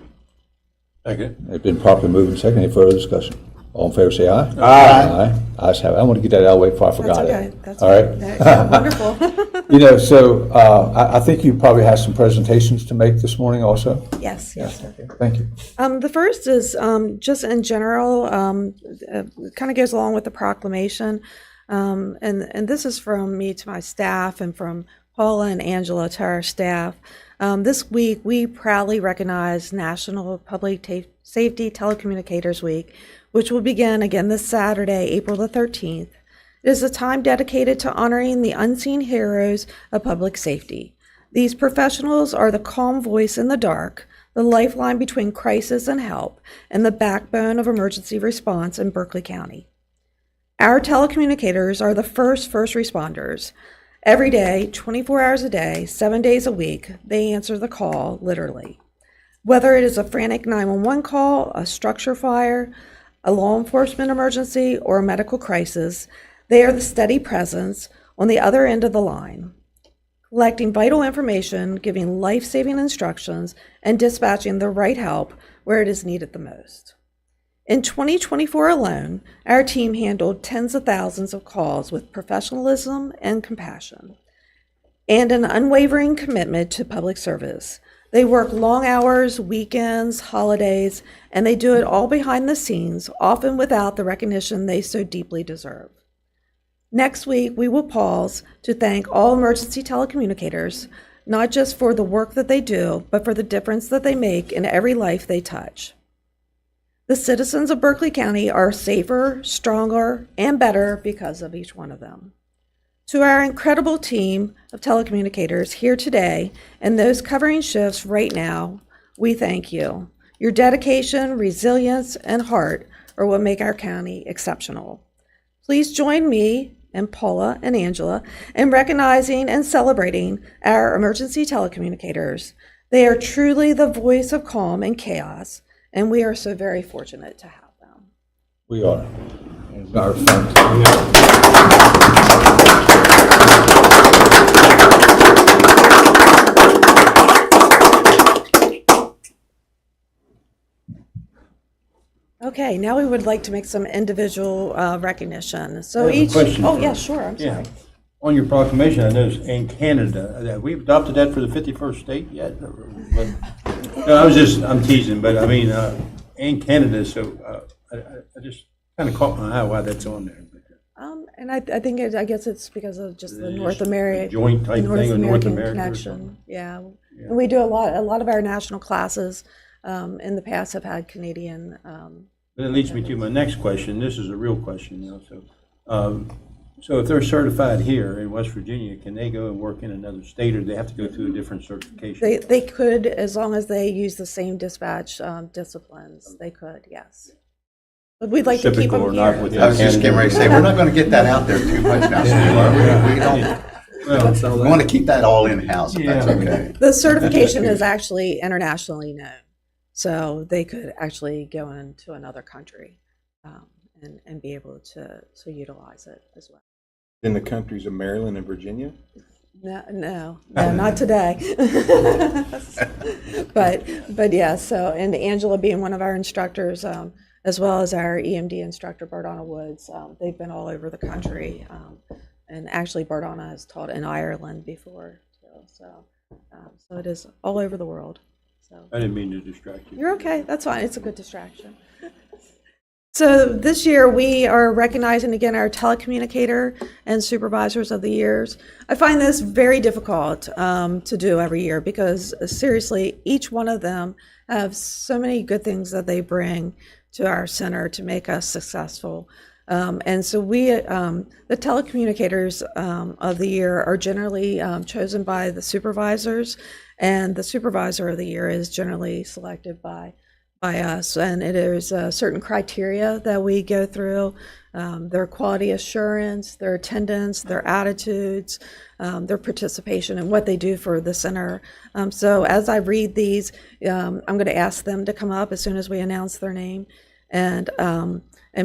Second. It's been properly moved and seconded. Any further discussion? All in favor, say aye. Aye. Ayes have it. I want to get that out of the way before I That's forgot okay. it. That's All right? Yeah, wonderful. You know, so I think you probably have some presentations to make this morning also. Yes, yes. Okay, thank you. The first is just in general, kind of goes along with the proclamation. And this is from me to my staff and from Paula and Angela to our staff. This week, we proudly recognize National Public Safety Telecommunicators Week, which will begin again this Saturday, April the 13th. It is a time dedicated to honoring the unseen heroes of public safety. These professionals are the calm voice in the dark, the lifeline between crisis and help, and the backbone of emergency response in Berkeley County. Our telecommunicators are the first responders. Every day, 24 hours a day, 7 days a week, they answer the call, literally. Whether it is a frantic 911 call, a structure fire, a law enforcement emergency, or a medical crisis, they are the steady presence on the other end of the line, collecting vital information, giving life-saving instructions, and dispatching the right help where it is needed the most. In 2024 alone, our team handled tens of thousands of calls with professionalism and compassion, and an unwavering commitment to public service. They work long hours, weekends, holidays, and they do it all behind the scenes, often without the recognition they so deeply deserve. Next week, we will pause to thank all emergency telecommunicators, not just for the work that they do, but for the difference that they make in every life they touch. The citizens of Berkeley County are safer, stronger, and better because of each one of them. To our incredible team of telecommunicators here today and those covering shifts right now, we thank you. Your dedication, resilience, and heart are what make our county exceptional. Please join me and Paula and Angela in recognizing and celebrating our emergency telecommunicators. They are truly the voice of calm and chaos, and we are so very fortunate to have them. We are. It's our fun. Okay, now we would like to make some individual recognition. So I have a each, question oh, for yeah, you. sure, I'm Yeah. sorry. On your proclamation, I noticed in Canada, have we adopted that for the 51st state yet? No, I'm teasing, but I mean, in Canada, so I just kind of caught my eye why that's on there. And I think I guess it's because of just the Is it North just a American. joint type thing with North America or connection. something? Yeah. And we do a lot of our national classes in the past have had Canadian. That leads me to my next question. This is a real question now. So if they're certified here in West Virginia, can they go and work in another state, or do they have to go through a different certification? They could, as long as they use the same dispatch disciplines, they could, yes. But we'd like to keep Typical them or not here. within I was just getting ready to say, we're not going to get that out there too much now, Steve. We don't, we want to keep that all in-house, if that's Yeah. okay. The certification is actually internationally known, so they could actually go into another country and be able to utilize it as well. In the countries of Maryland and Virginia? No, not today. But yeah, so, and Angela being one of our instructors, as well as our EMD instructor, Bardana Woods, they've been all over the country. And actually, Bardana has taught in Ireland before, too, so it is all over the world. So I didn't mean to distract you. you're okay, that's fine, it's a good distraction. So this year, we are recognizing again our telecommunicator and supervisors of the years. I find this very difficult to do every year because seriously, each one of them have so many good things that they bring to our center to make us successful. And so the telecommunicators of the year are generally chosen by the supervisors, and the supervisor of the year is generally selected by us, and it is certain criteria that we go through, their quality assurance, their attendance, their attitudes, their participation, and what they do for the center. So as I read these, I'm going to ask them to come up as soon as we announce their name and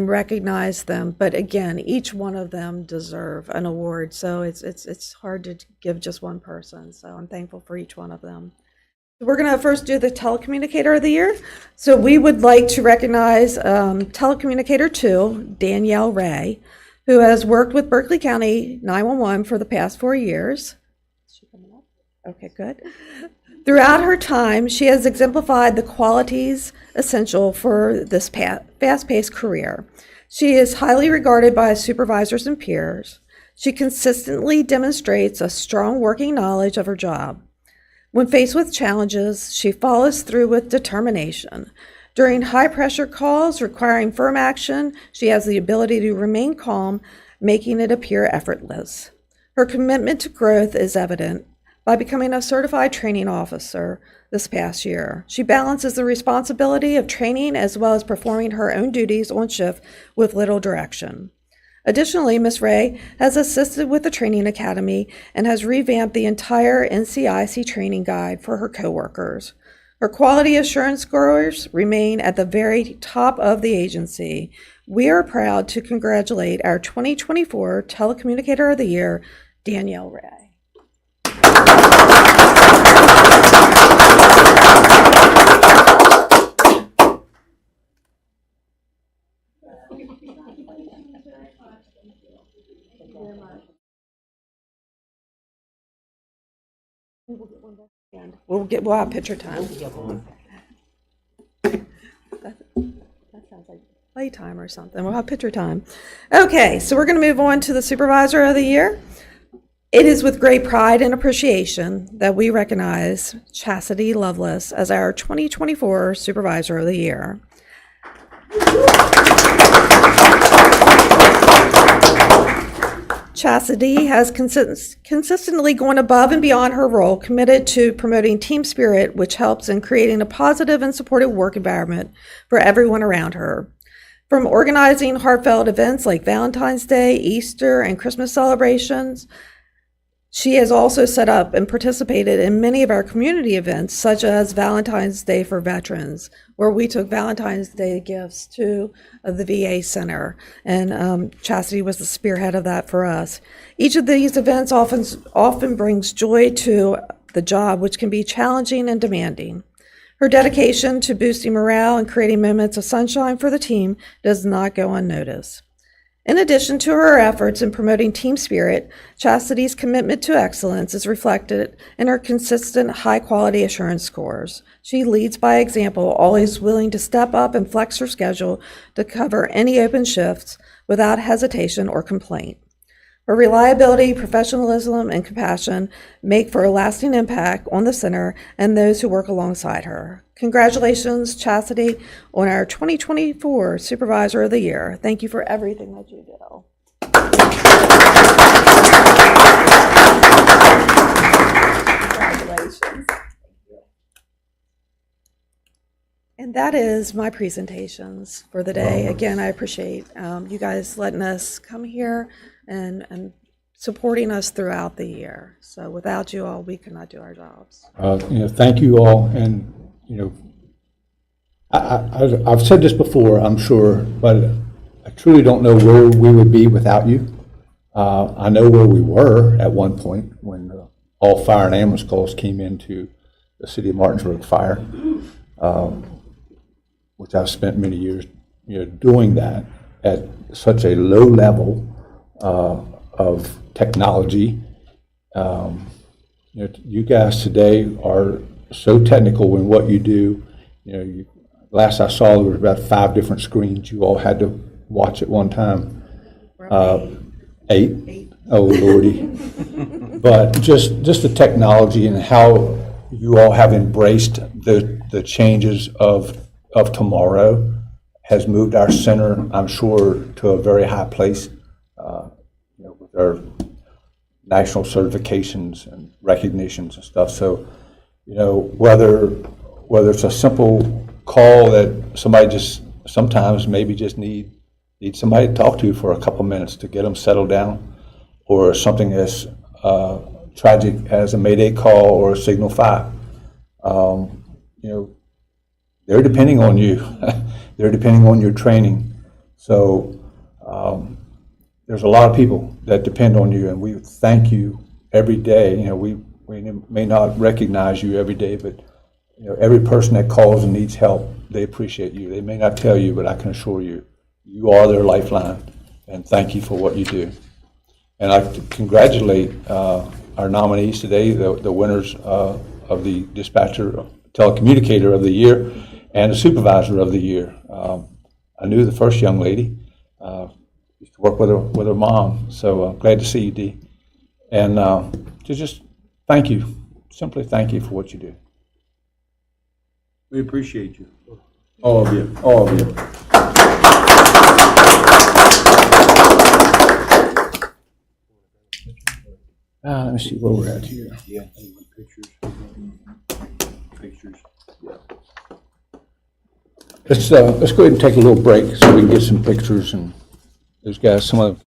recognize them. But again, each one of them deserve an award, so it's hard to give just one person. So I'm thankful for each one of them. We're going to first do the telecommunicator of the year. So we would like to recognize telecommunicator 2, Danielle Ray, who has worked with Berkeley County 911 for the past 4 years. Is she coming up? Okay, good. Throughout her time, she has exemplified the qualities essential for this fast-paced career. She is highly regarded by supervisors and peers. She consistently demonstrates a strong working knowledge of her job. When faced with challenges, she follows through with determination. During high-pressure calls requiring firm action, she has the ability to remain calm, making it appear effortless. Her commitment to growth is evident by becoming a certified training officer this past year. She balances the responsibility of training as well as performing her own duties on shift with little direction. Additionally, Ms. Ray has assisted with the training academy and has revamped the entire NCIC training guide for her coworkers. Her quality assurance scores remain at the very top of the agency. We are proud to congratulate our 2024 Telecommunicator of the Year, Danielle Ray. We'll have picture time. That sounds like playtime or something. We'll have picture time. Okay, so we're going to move on to the Supervisor of the Year. It is with great pride and appreciation that we recognize Chastity Lovelace as our 2024 Supervisor of the Year. Chastity has consistently gone above and beyond her role, committed to promoting team spirit, which helps in creating a positive and supportive work environment for everyone around her. From organizing heartfelt events like Valentine's Day, Easter, and Christmas celebrations, she has also set up and participated in many of our community events, such as Valentine's Day for Veterans, where we took Valentine's Day gifts to the VA Center, and Chastity was the spearhead of that for us. Each of these events often brings joy to the job, which can be challenging and demanding. Her dedication to boosting morale and creating moments of sunshine for the team does not go unnoticed. In addition to her efforts in promoting team spirit, Chastity's commitment to excellence is reflected in her consistent high-quality assurance scores. She leads by example, always willing to step up and flex her schedule to cover any open shifts without hesitation or complaint. Her reliability, professionalism, and compassion make for a lasting impact on the center and those who work alongside her. Congratulations, Chastity, on our 2024 Supervisor of the Year. Thank you for everything that you do. Congratulations. And that is my presentations for the day. Again, I appreciate you guys letting us come here and supporting us throughout the year. So without you all, we could not do our jobs. Thank you all, and I've said this before, I'm sure, but I truly don't know where we would be without you. I know where we were at one point when all fire and ambulance calls came into the city of Martinsburg Fire, which I've spent many years, doing that at such a low level of technology. You guys today are so technical in what you do. Last I saw, there was about 5 different screens you all had to watch at one time. 8? Oh, Lordy. But just the technology and how you all have embraced the changes of tomorrow has moved our center, I'm sure, to a very high place with our national certifications and recognitions and stuff. So, whether it's a simple call that somebody sometimes maybe just need somebody to talk to for a couple minutes to get them settled down, or something as tragic as a Mayday call or a Signal 5. They're depending on you. They're depending on your training. So there's a lot of people that depend on you, and we thank you every day. We may not recognize you every day, but every person that calls and needs help, they appreciate you. They may not tell you, but I can assure you, you are their lifeline, and thank you for what you do. And I congratulate our nominees today, the winners of the Dispatcher Telecommunicator of the Year and the Supervisor of the Year. I knew the first young lady, used to work with her mom, so glad to see you, Dee. And to just thank you, simply thank you for what you do. We appreciate you. All of you, all of you. Let me see where we're at here. Yeah. Pictures. Yeah. Let's go ahead and take a little break so we can get some pictures, and those guys, some of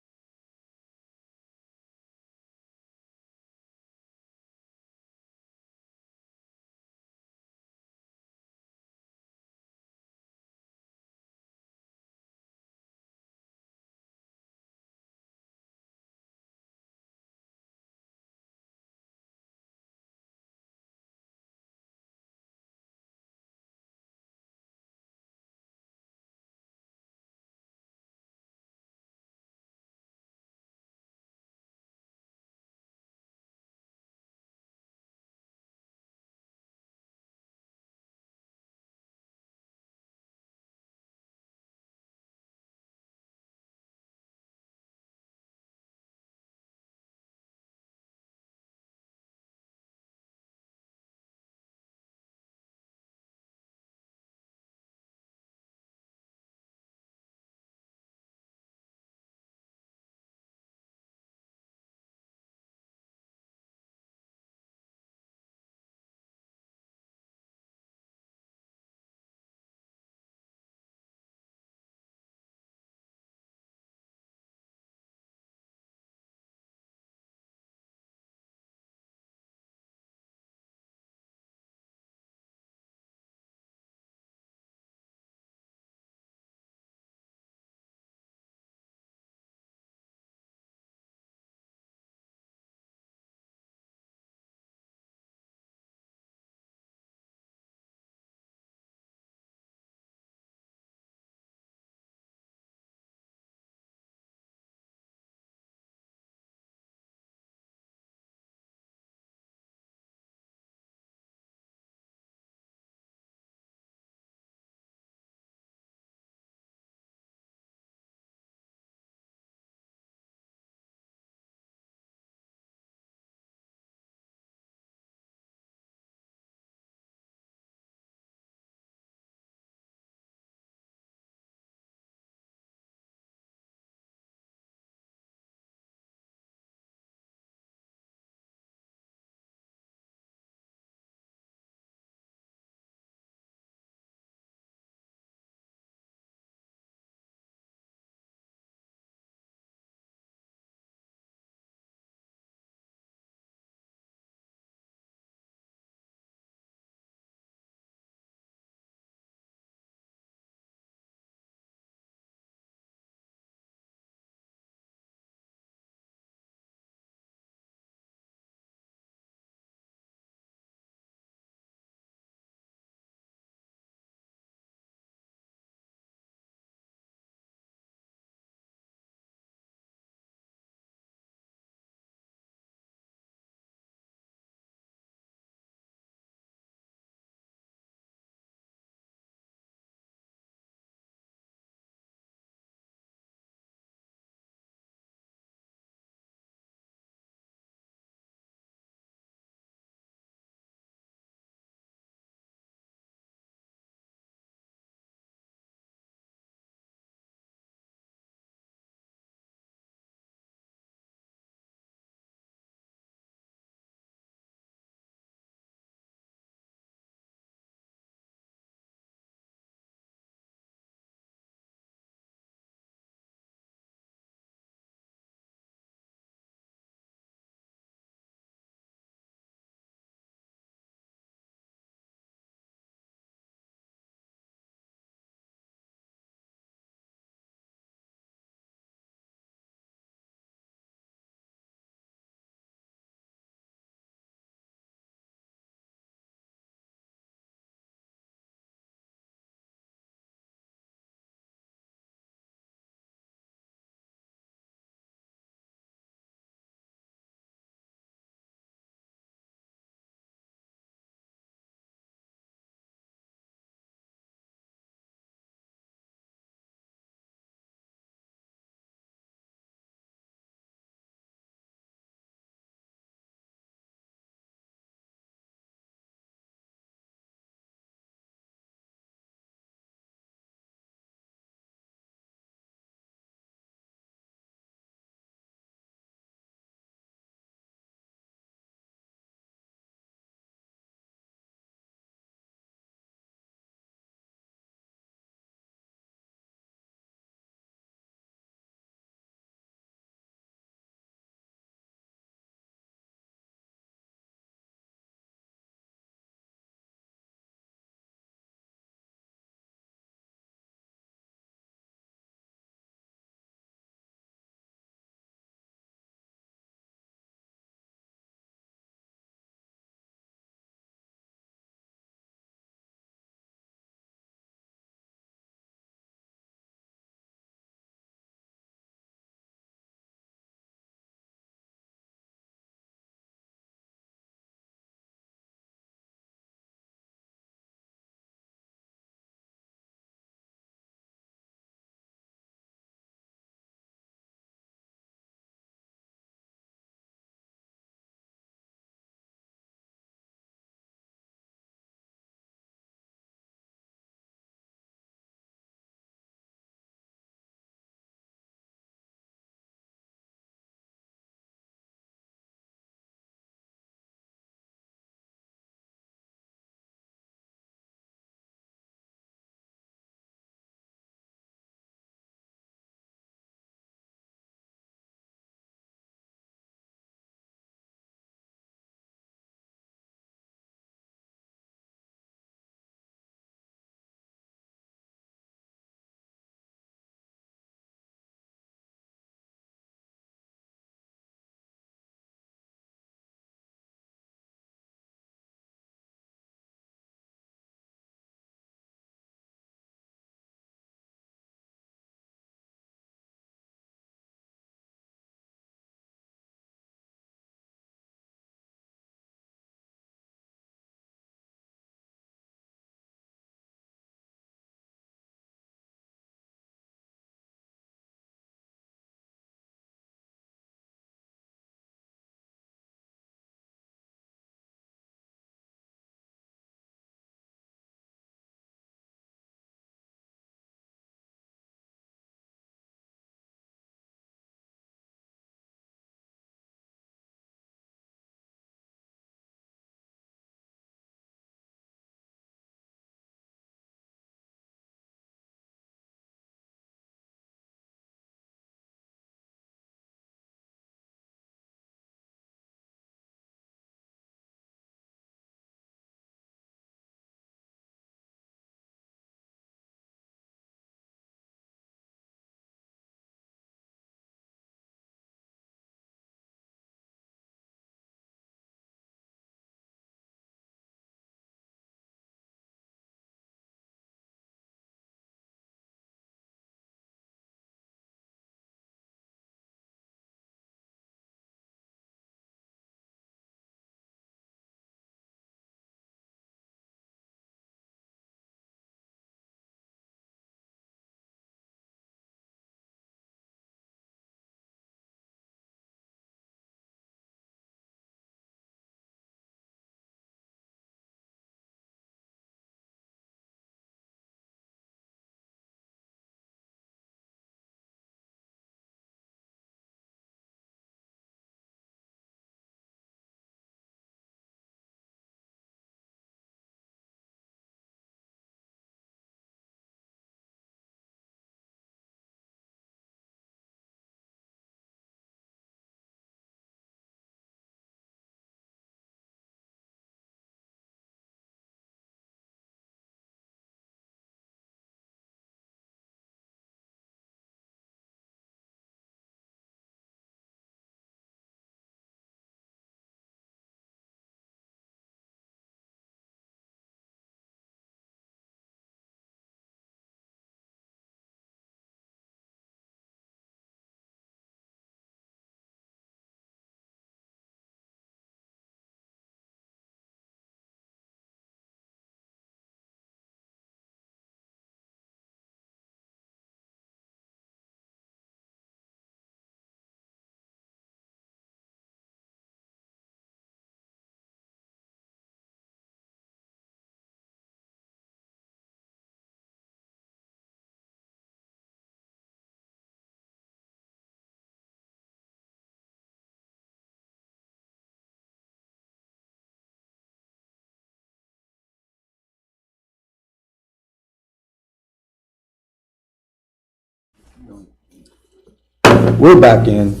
We're back in.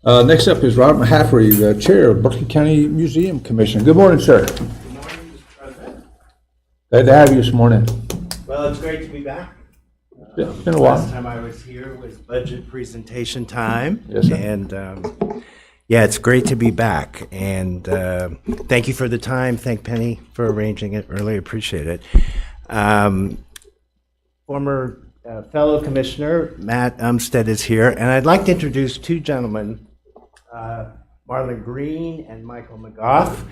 Next up is Robert Mahaffrey, the Chair of Berkeley County Museum Commission. Good morning, sir. Good morning, Mr. President. Glad to have you this morning. Well, it's great to be back. Yeah, it's been a while. Last time I was here was budget presentation time. Yes, sir. And, yeah, it's great to be back. And thank you for the time. Thank Penny for arranging it. Really appreciate it. Former fellow commissioner Matt Umstead is here. And I'd like to introduce two gentlemen, Marlon Green and Michael McGough.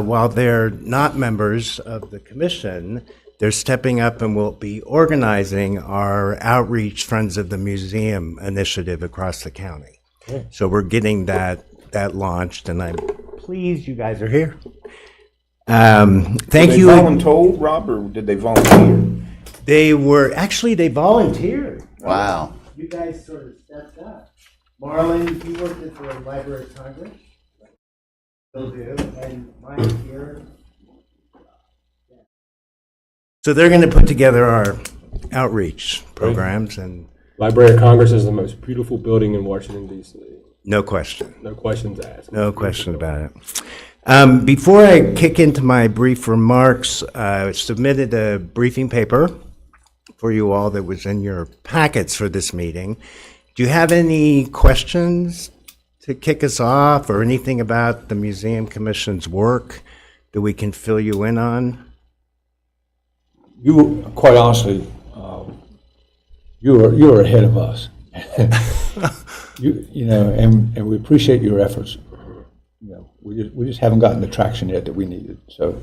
While they're not members of the commission, they're stepping up and will be organizing our outreach Friends of the Museum initiative across the county. Okay. So we're getting that launched, and I'm pleased you guys are here. Thank you. Did they voluntold, Rob, or did they volunteer? They volunteered. Wow. You guys sort of stepped up. Marlon, you worked at the Library of Congress. Still do, and Mike here. So they're going to put together our outreach programs, and Library of Congress is the most beautiful building in Washington, D.C. no question. No questions asked. No question about it. Before I kick into my brief remarks, I submitted a briefing paper for you all that was in your packets for this meeting. Do you have any questions to kick us off, or anything about the Museum Commission's work that we can fill you in on? You, quite honestly, you are ahead of us. You know, and we appreciate your efforts. You know, we just haven't gotten the traction yet that we needed. So,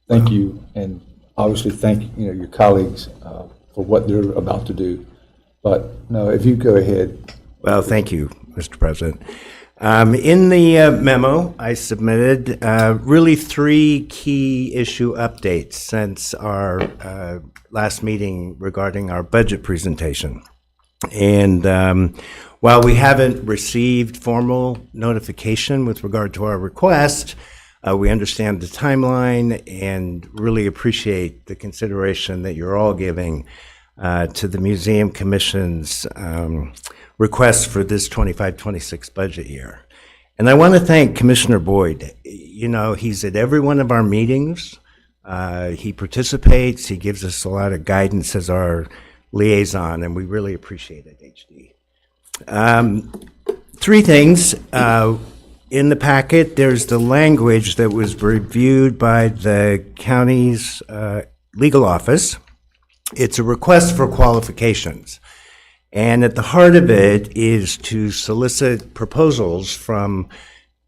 thank you, and obviously thank your colleagues for what they're about to do. But no, if you go ahead. Well, thank you, Mr. President. In the memo I submitted, really three key issue updates since our last meeting regarding our budget presentation. And while we haven't received formal notification with regard to our request, we understand the timeline and really appreciate the consideration that you're all giving to the Museum Commission's request for this 25-26 budget year. And I want to thank Commissioner Boyd. You know, he's at every one of our meetings. He participates. He gives us a lot of guidance as our liaison, and we really appreciate it, HD. Three things. In the packet, there's the language that was reviewed by the county's legal office. It's a request for qualifications. And at the heart of it is to solicit proposals from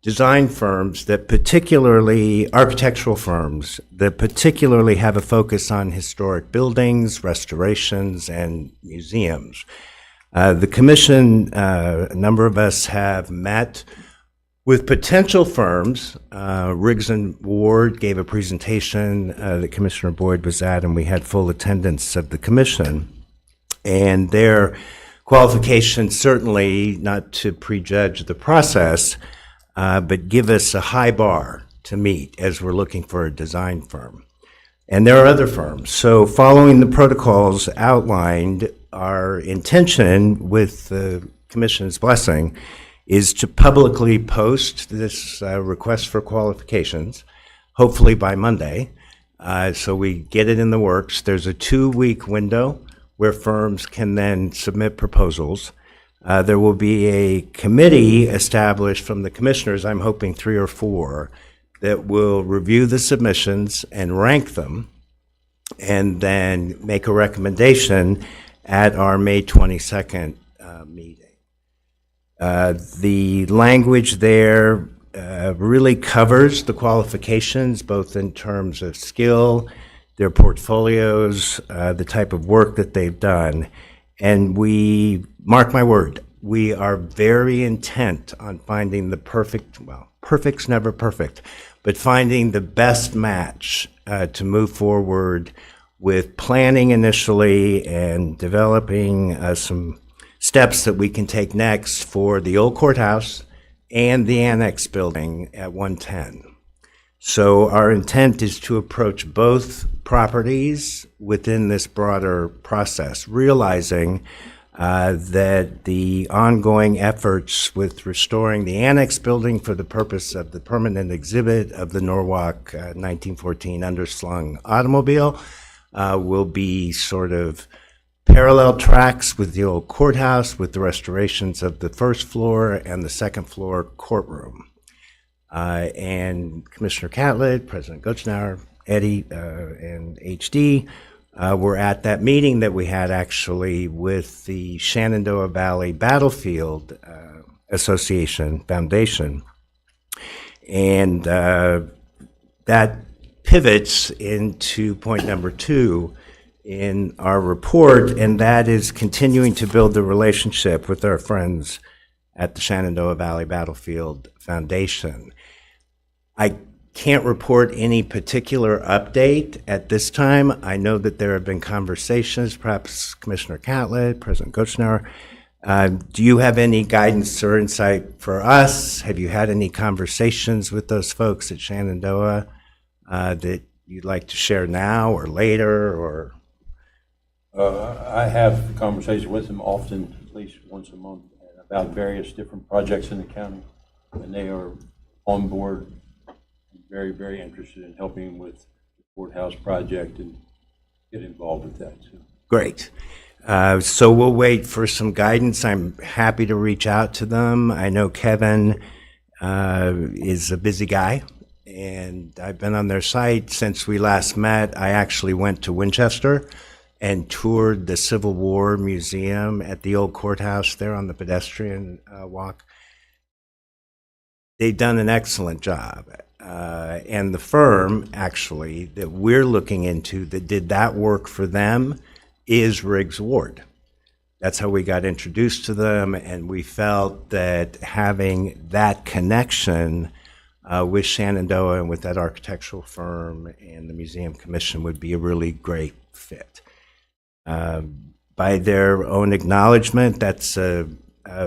design firms that particularly, architectural firms, that particularly have a focus on historic buildings, restorations, and museums. The commission, a number of us have met with potential firms. Riggs and Ward gave a presentation that Commissioner Boyd was at, and we had full attendance of the commission. And their qualifications, certainly not to prejudge the process, but give us a high bar to meet as we're looking for a design firm. And there are other firms. So following the protocols outlined, our intention with the commission's blessing is to publicly post this request for qualifications, hopefully by Monday, so we get it in the works. There's a 2-week window where firms can then submit proposals. There will be a committee established from the commissioners, I'm hoping 3 or 4, that will review the submissions and rank them, and then make a recommendation at our May 22nd meeting. The language there really covers the qualifications, both in terms of skill, their portfolios, the type of work that they've done. And we, mark my word, we are very intent on finding the perfect, well, perfect's never perfect, but finding the best match to move forward with planning initially and developing some steps that we can take next for the old courthouse and the annex building at 110. So our intent is to approach both properties within this broader process, realizing that the ongoing efforts with restoring the annex building for the purpose of the permanent exhibit of the Norwalk 1914 underslung automobile will be sort of parallel tracks with the old courthouse, with the restorations of the first floor and the second floor courtroom. And Commissioner Catlett, President Gotchnauer, Eddie, and HD were at that meeting that we had actually with the Shenandoah Valley Battlefield Association Foundation. And that pivots into point number 2 in our report, and that is continuing to build the relationship with our friends at the Shenandoah Valley Battlefield Foundation. I can't report any particular update at this time. I know that there have been conversations, perhaps Commissioner Catlett, President Gotchnauer. Do you have any guidance or insight for us? Have you had any conversations with those folks at Shenandoah that you'd like to share now or later? Or I have conversations with them often, at least once a month, about various different projects in the county, and they are on board, very, very interested in helping with the courthouse project and get involved with that. So. Great. So we'll wait for some guidance. I'm happy to reach out to them. I know Kevin is a busy guy, and I've been on their site since we last met. I actually went to Winchester and toured the Civil War Museum at the old courthouse there on the pedestrian walk. They've done an excellent job. And the firm, actually, that we're looking into that did that work for them is Riggs Ward. That's how we got introduced to them, and we felt that having that connection with Shenandoah and with that architectural firm and the Museum Commission would be a really great fit. By their own acknowledgement, that's a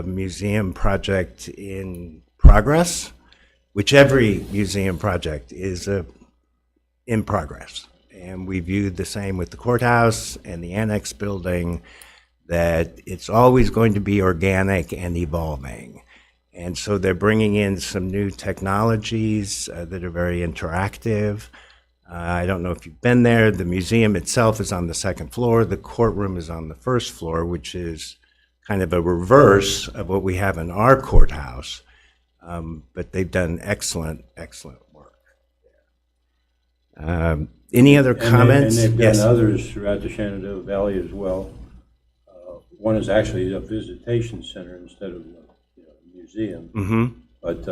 museum project in progress, which every museum project is in progress. And we viewed the same with the courthouse and the annex building, that it's always going to be organic and evolving. And so they're bringing in some new technologies that are very interactive. I don't know if you've been there. The museum itself is on the second floor. The courtroom is on the first floor, which is kind of a reverse of what we have in our courthouse. But they've done excellent, excellent work. Any other comments? And they've done Yes. others throughout the Shenandoah Valley as well. One is actually a visitation center instead of a museum. Mm-hmm. But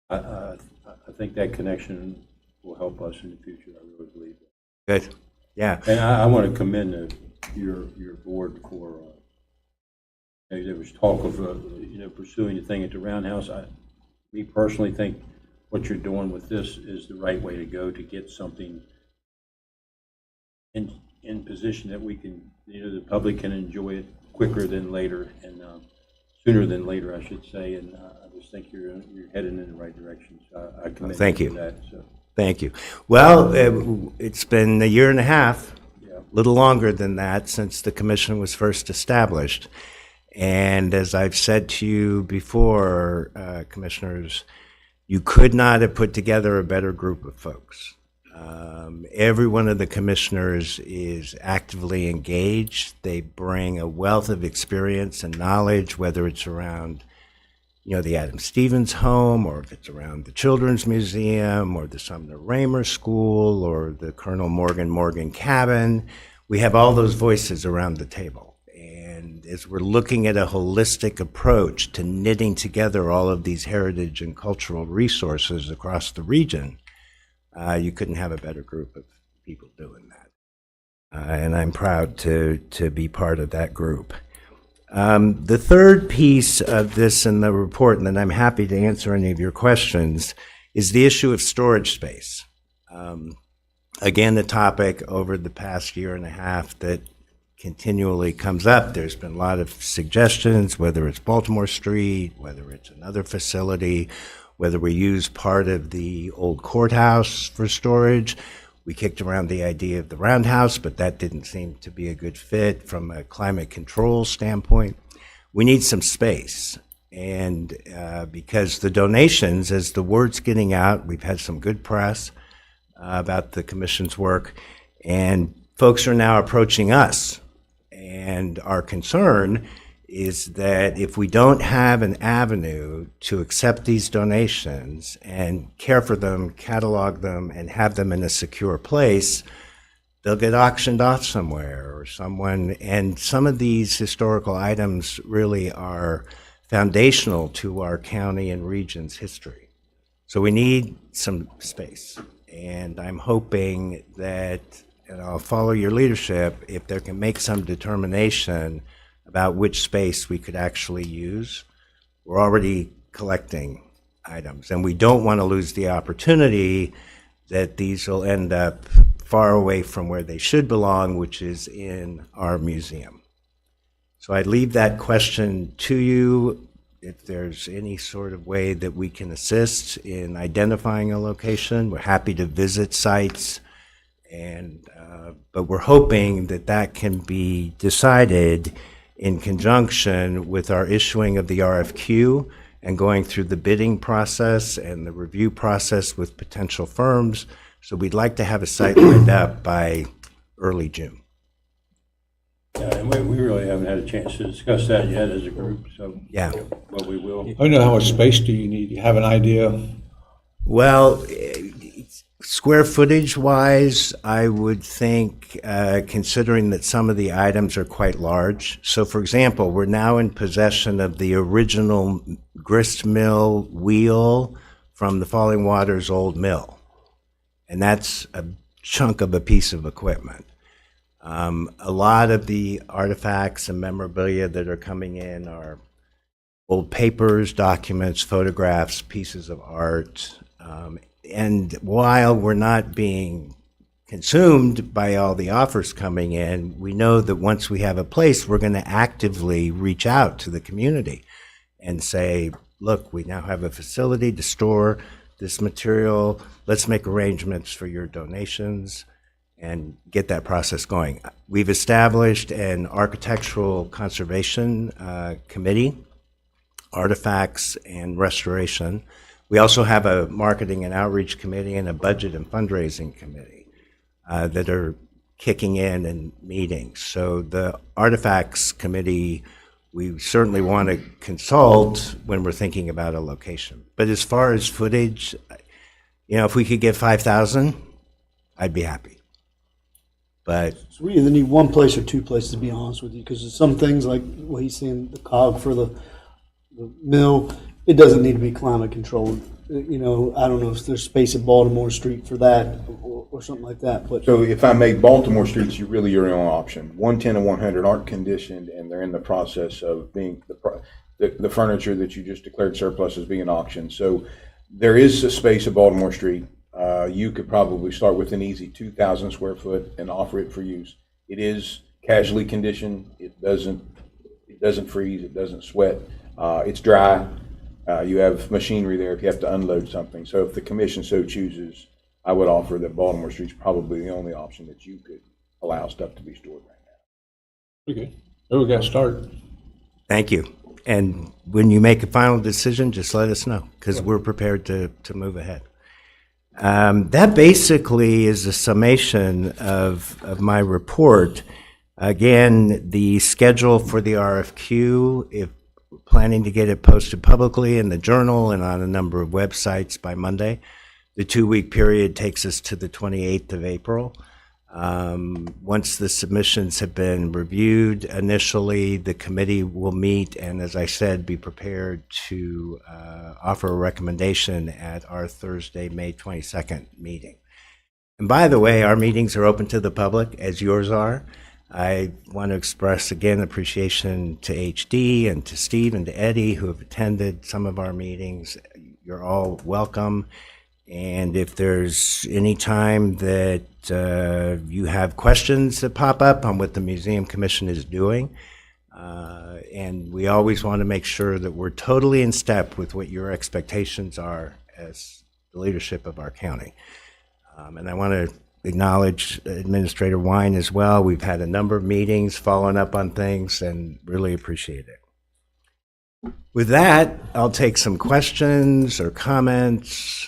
I think that connection will help us in the future. I really believe that. Good. Yeah. And I want to commend your board for. There was talk of pursuing the thing at the Roundhouse. Me personally think what you're doing with this is the right way to go to get something in position that we can, the public can enjoy it quicker than later, and sooner than later, I should say. And I just think you're heading in the right direction. So I commend Thank you for that. So. Thank you. Well, it's been a year and a half, Yeah. a little longer than that, since the commission was first established. And as I've said to you before, commissioners, you could not have put together a better group of folks. Every one of the commissioners is actively engaged. They bring a wealth of experience and knowledge, whether it's around, the Adam Stevens home, or if it's around the Children's Museum, or the Sumner Raymer School, or the Colonel Morgan cabin. We have all those voices around the table. And as we're looking at a holistic approach to knitting together all of these heritage and cultural resources across the region, you couldn't have a better group of people doing that. And I'm proud to be part of that group. The third piece of this in the report, and then I'm happy to answer any of your questions, is the issue of storage space. Again, the topic over the past year and a half that continually comes up. There's been a lot of suggestions, whether it's Baltimore Street, whether it's another facility, whether we use part of the old courthouse for storage. We kicked around the idea of the roundhouse, but that didn't seem to be a good fit from a climate control standpoint. We need some space. And because the donations, as the word's getting out, we've had some good press about the commission's work, and folks are now approaching us. And our concern is that if we don't have an avenue to accept these donations and care for them, catalog them, and have them in a secure place, they'll get auctioned off somewhere or someone. And some of these historical items really are foundational to our county and region's history. So we need some space. And I'm hoping that, and I'll follow your leadership, if there can make some determination about which space we could actually use. We're already collecting items, and we don't want to lose the opportunity that these will end up far away from where they should belong, which is in our museum. So I'd leave that question to you. If there's any sort of way that we can assist in identifying a location, we're happy to visit sites, and but we're hoping that that can be decided in conjunction with our issuing of the RFQ and going through the bidding process and the review process with potential firms. So we'd like to have a site lined up by early June. Yeah, and we really haven't had a chance to discuss that yet as a group, so. Yeah. But we will. I don't know how much space do you need? You have an idea? Well, square footage wise, I would think, considering that some of the items are quite large. So for example, we're now in possession of the original grist mill wheel from the Falling Waters old mill. And that's a chunk of a piece of equipment. A lot of the artifacts and memorabilia that are coming in are old papers, documents, photographs, pieces of art. And while we're not being consumed by all the offers coming in, we know that once we have a place, we're going to actively reach out to the community and say, look, we now have a facility to store this material. Let's make arrangements for your donations and get that process going. We've established an architectural conservation committee, artifacts and restoration. We also have a marketing and outreach committee and a budget and fundraising committee that are kicking in and meeting. So the artifacts committee, we certainly want to consult when we're thinking about a location. But as far as footage, you know, if we could get 5,000, I'd be happy. But So we either need one place or two places, to be honest with you, because there's some things like what he's saying, the cog for the mill, it doesn't need to be climate controlled. You know, I don't know if there's space at Baltimore Street for that or something like that, but. So if I make Baltimore streets, you really are your own option. 110 and 100 aren't conditioned, and they're in the process of being, the furniture that you just declared surplus is being auctioned. So there is a space at Baltimore Street. You could probably start with an easy 2,000 square foot and offer it for use. It is casually conditioned. It doesn't freeze. It doesn't sweat. It's dry. You have machinery there if you have to unload something. So if the commission so chooses, I would offer that Baltimore Street's probably the only option that you could allow stuff to be stored right now. Okay. Oh, we got to start. thank you. And when you make a final decision, just let us know, because we're prepared to move ahead. That basically is a summation of my report. Again, the schedule for the RFQ, if we're planning to get it posted publicly in the Journal and on a number of websites by Monday. The 2-week period takes us to the 28th of April. Once the submissions have been reviewed initially, the committee will meet and, as I said, be prepared to offer a recommendation at our Thursday, May 22nd meeting. And by the way, our meetings are open to the public, as yours are. I want to express again appreciation to HD and to Steve and to Eddie who have attended some of our meetings. You're all welcome. And if there's any time that you have questions that pop up on what the Museum Commission is doing, and we always want to make sure that we're totally in step with what your expectations are as the leadership of our county. And I want to acknowledge Administrator Wine as well. We've had a number of meetings following up on things and really appreciate it. With that, I'll take some questions or comments.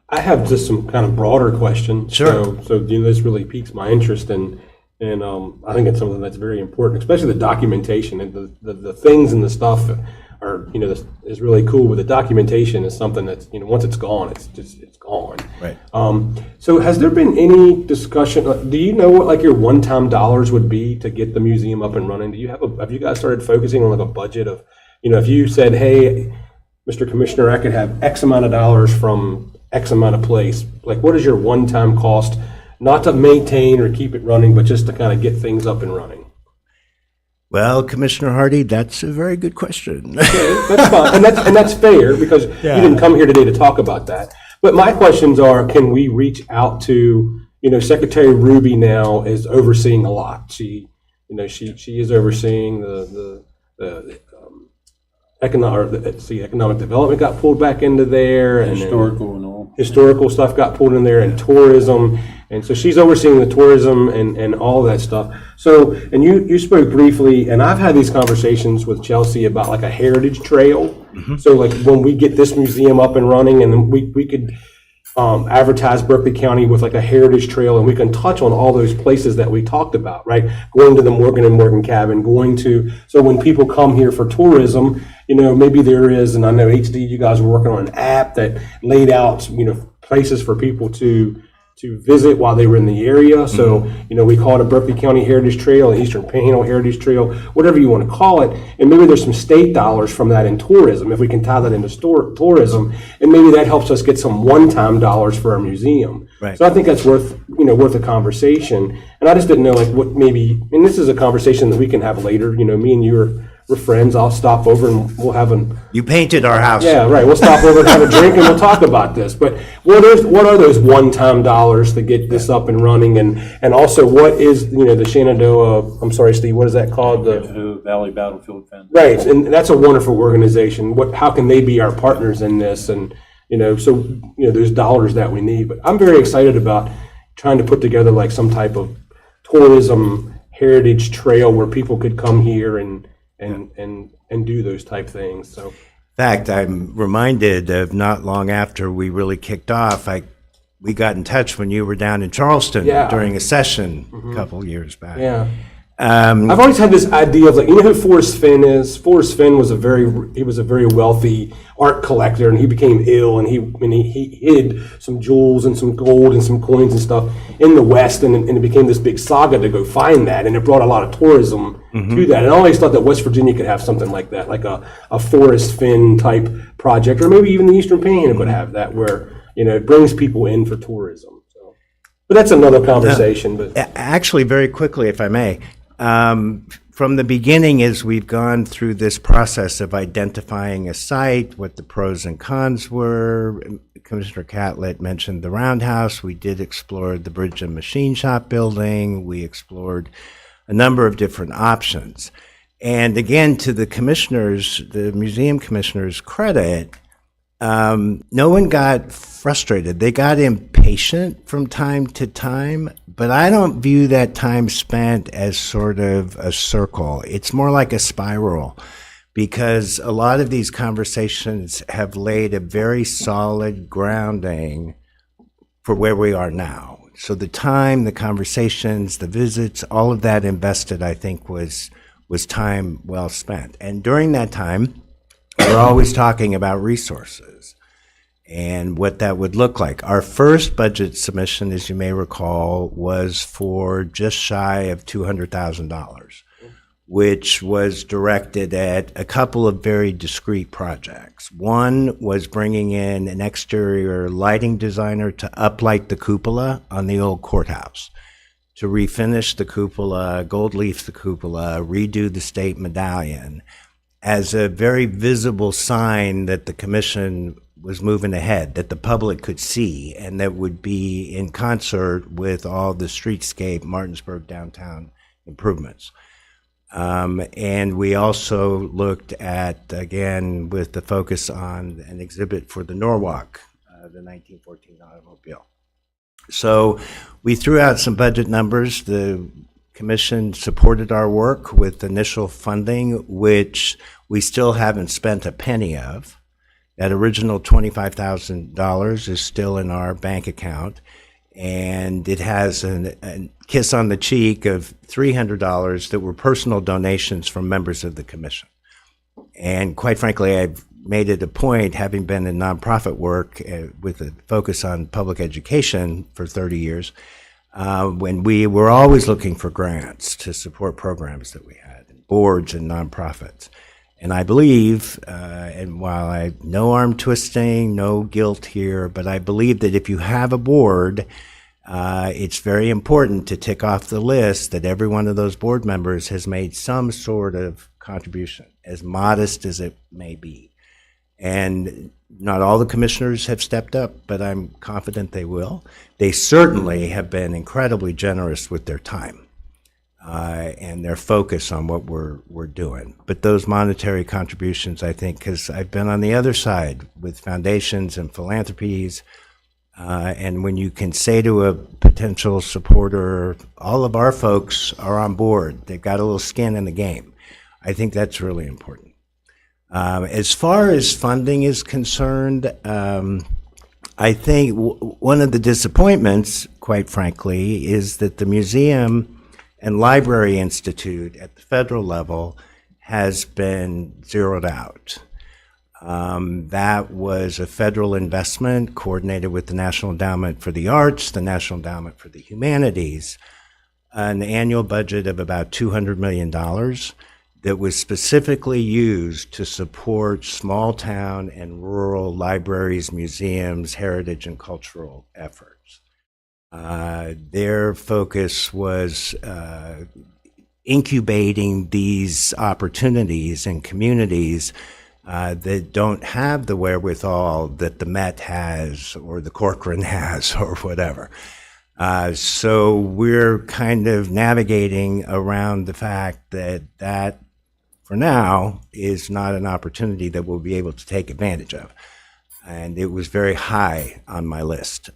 I have just some kind of broader questions. Sure. So this really piques my interest, and I think it's something that's very important, especially the documentation and the things and the stuff are, is really cool. But the documentation is something that's, once it's gone, it's gone. Right. So has there been any discussion? Do you know what like your one-time dollars would be to get the museum up and running? Do you have you guys started focusing on like a budget of, if you said, hey, Mr. Commissioner, I could have X amount of dollars from X amount of place. Like, what is your one-time cost, not to maintain or keep it running, but just to kind of get things up and running? Well, Commissioner Hardy, that's a very good question. Okay, that's fine, and that's fair, because you didn't come here today to talk about that. But my questions are, can we reach out to, Secretary Ruby now is overseeing a lot. She is overseeing the economic development got pulled back into there, and Historical and all. historical stuff got pulled in there, and tourism, and so she's overseeing the tourism and all that stuff. So, and you spoke briefly, and I've had these conversations with Chelsea about like a heritage trail. So like when we get this museum up and running, and then we could advertise Berkeley County with like a heritage trail, and we can touch on all those places that we talked about, right? Going to the Morgan and Morgan cabin, so when people come here for tourism, maybe there is, and I know HD, you guys were working on an app that laid out, places for people to visit while they were in the area. So, we call it a Berkeley County Heritage Trail, an Eastern Panhandle Heritage Trail, whatever you want to call it. And maybe there's some state dollars from that in tourism, if we can tie that into tourism. And maybe that helps us get some one-time dollars for our museum. Right. So I think that's worth a conversation. And I just didn't know, like, what maybe, and this is a conversation that we can have later. Me and you we're friends. I'll stop over and we'll have You painted our house. Yeah, right. We'll stop over and have a drink and we'll talk about this. But what are those one-time dollars to get this up and running? And also, what is, the Shenandoah, I'm sorry, Steve, what is that called? The Valley Battlefield Foundation. Right, and that's a wonderful organization. How can they be our partners in this? And, there's dollars that we need. But I'm very excited about trying to put together like some type of tourism heritage trail where people could come here and do those type things. So, In fact, I'm reminded of not long after we really kicked off, we got in touch when you were down in Charleston during a session a couple years back. Yeah. I've always had this idea of, like, who Forrest Fenn is? Forrest Fenn was a very wealthy art collector, and he became ill, and he hid some jewels and some gold and some coins and stuff in the West, and it became this big saga to go find that, and it brought a lot of tourism to that. And I always thought that West Virginia could have something like that, like a Forrest Fenn type project, or maybe even the Eastern Panhandle could have that, where it brings people in for tourism. So, but that's another conversation. But actually, very quickly, if I may. From the beginning, as we've gone through this process of identifying a site, what the pros and cons were, Commissioner Catlett mentioned the Roundhouse. We did explore the Bridge and Machine Shop building. We explored a number of different options. And again, to the museum commissioners' credit, no one got frustrated. They got impatient from time to time, but I don't view that time spent as sort of a circle. It's more like a spiral, because a lot of these conversations have laid a very solid grounding for where we are now. So the time, the conversations, the visits, all of that invested, I think, was time well spent. And during that time, we're always talking about resources and what that would look like. Our first budget submission, as you may recall, was for just shy of $200,000, which was directed at a couple of very discrete projects. One was bringing in an exterior lighting designer to uplight the cupola on the old courthouse, to refinish the cupola, gold leaf the cupola, redo the state medallion, as a very visible sign that the commission was moving ahead, that the public could see, and that would be in concert with all the streetscape Martinsburg downtown improvements. And we also looked at, again, with the focus on an exhibit for the Norwalk, the 1914 automobile. So we threw out some budget numbers. The commission supported our work with initial funding, which we still haven't spent a penny of. That original $25,000 is still in our bank account, and it has a kiss on the cheek of $300 that were personal donations from members of the commission. And quite frankly, I've made it a point, having been in nonprofit work with a focus on public education for 30 years, when we were always looking for grants to support programs that we had, boards and nonprofits. And I believe, and while I no arm twisting, no guilt here, but I believe that if you have a board, it's very important to tick off the list that every one of those board members has made some sort of contribution, as modest as it may be. And not all the commissioners have stepped up, but I'm confident they will. They certainly have been incredibly generous with their time and their focus on what we're doing. But those monetary contributions, I think, because I've been on the other side with foundations and philanthropies, and when you can say to a potential supporter, all of our folks are on board, they've got a little skin in the game, I think that's really important. As far as funding is concerned, I think one of the disappointments, quite frankly, is that the Museum and Library Institute at the federal level has been zeroed out. That was a federal investment coordinated with the National Endowment for the Arts, the National Endowment for the Humanities, an annual budget of about $200 million that was specifically used to support small town and rural libraries, museums, heritage, and cultural efforts. Their focus was incubating these opportunities in communities that don't have the wherewithal that the Met has or the Corcoran has or whatever. So we're kind of navigating around the fact that for now is not an opportunity that we'll be able to take advantage of. And it was very high on my list.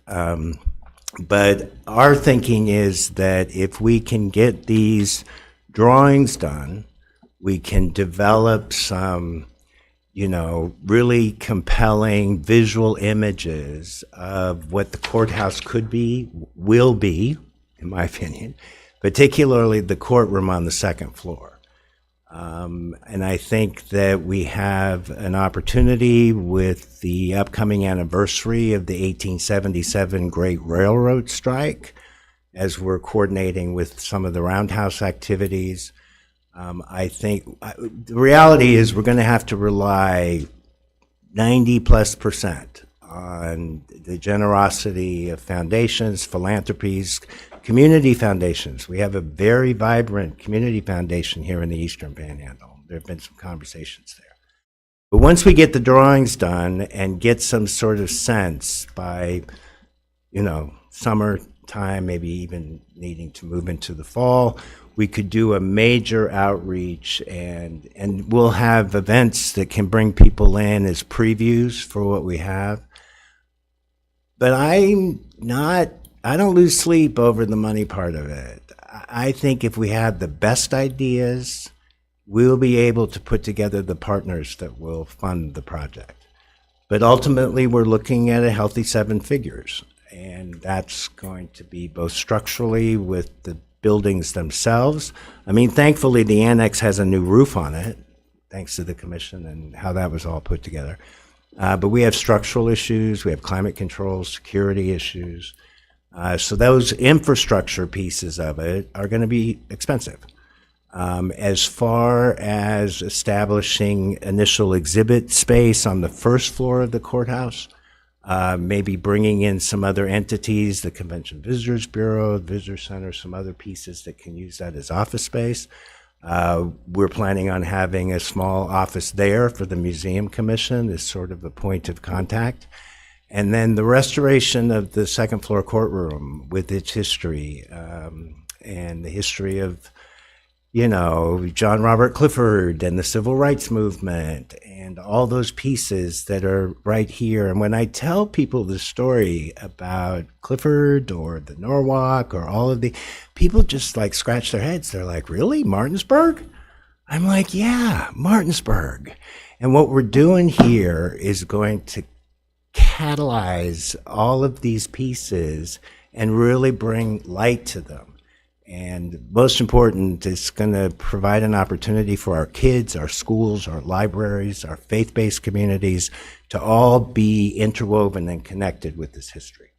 But our thinking is that if we can get these drawings done, we can develop some, really compelling visual images of what the courthouse could be, will be, in my opinion, particularly the courtroom on the second floor. And I think that we have an opportunity with the upcoming anniversary of the 1877 Great Railroad Strike, as we're coordinating with some of the roundhouse activities. I think the reality is we're going to have to rely 90+% on the generosity of foundations, philanthropies, community foundations. We have a very vibrant community foundation here in the Eastern Panhandle. There have been some conversations there. But once we get the drawings done and get some sort of sense by, summertime, maybe even needing to move into the fall, we could do a major outreach and we'll have events that can bring people in as previews for what we have. But I don't lose sleep over the money part of it. I think if we have the best ideas, we'll be able to put together the partners that will fund the project. But ultimately, we're looking at a healthy 7 figures, and that's going to be both structurally with the buildings themselves. I mean, thankfully, the annex has a new roof on it, thanks to the commission and how that was all put together. But we have structural issues, we have climate control, security issues. So those infrastructure pieces of it are going to be expensive. As far as establishing initial exhibit space on the first floor of the courthouse, maybe bringing in some other entities, the Convention Visitors Bureau, the Visitor Center, some other pieces that can use that as office space. We're planning on having a small office there for the Museum Commission as sort of a point of contact. And then the restoration of the second floor courtroom with its history and the history of, you know, John Robert Clifford and the Civil Rights Movement and all those pieces that are right here. And when I tell people the story about Clifford or the Norwalk or all of the people just like scratch their heads. They're like, really? Martinsburg? I'm like, yeah, Martinsburg. And what we're doing here is going to catalyze all of these pieces and really bring light to them. And most important, it's going to provide an opportunity for our kids, our schools, our libraries, our faith-based communities to all be interwoven and connected with this history.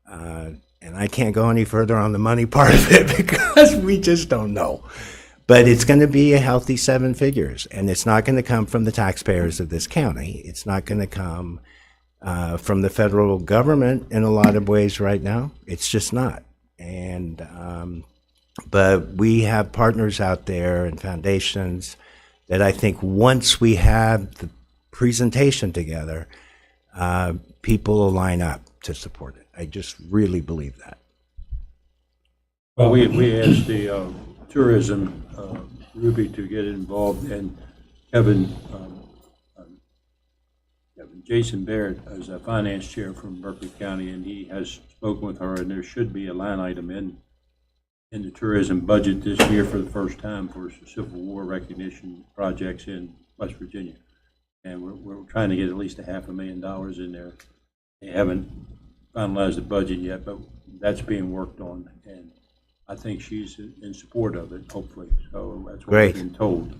And I can't go any further on the money part of it because we just don't know. But it's going to be a healthy 7 figures, and it's not going to come from the taxpayers of this county. It's not going to come from the federal government in a lot of ways right now. It's just not. And but we have partners out there and foundations that I think once we have the presentation together, people will line up to support it. I just really believe that. Well, we asked the tourism Ruby to get involved, and Kevin Jason Barrett is a finance chair from Berkeley County, and he has spoken with her, and there should be a line item in the tourism budget this year for the first time for Civil War recognition projects in West Virginia. And we're trying to get at least $500,000 in there. They haven't finalized the budget yet, but that's being worked on, and I think she's in support of it, hopefully. So that's what Great. we've been told.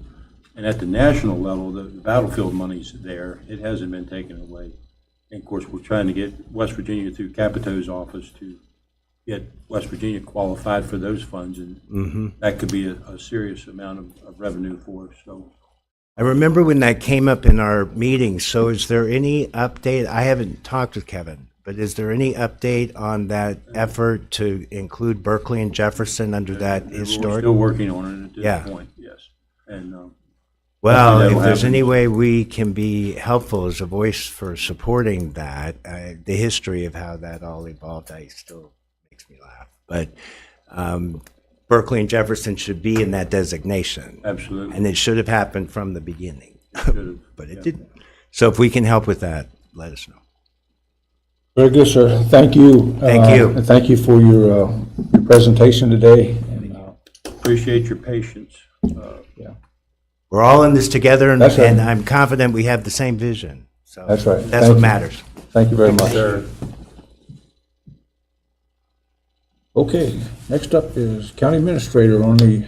And at the national level, the battlefield money's there. It hasn't been taken away. And of course, we're trying to get West Virginia through Capito's office to get West Virginia qualified for those funds, and that could be a serious amount of revenue for us. So I remember when that came up in our meeting. So is there any update? I haven't talked with Kevin, but is there any update on that effort to include Berkeley and Jefferson under that we're historic? still working on it at this Yeah. point, yes. And Well, hopefully if that'll there's happen. any way we can be helpful as a voice for supporting that, the history of how that all evolved, still makes me laugh. But Berkeley and Jefferson should be in that designation. Absolutely. And it should have happened from the beginning, Should've, but it yeah. didn't. So if we can help with that, let us know. Very good, sir. Thank you. Thank you. And thank you for your presentation today. And, Appreciate your patience. We're all in this together, and, That's right. and I'm confident we have the same vision. So That's right. That's Thank what you. matters. Thank you very much. Sir. Okay, next up is County Administrator on the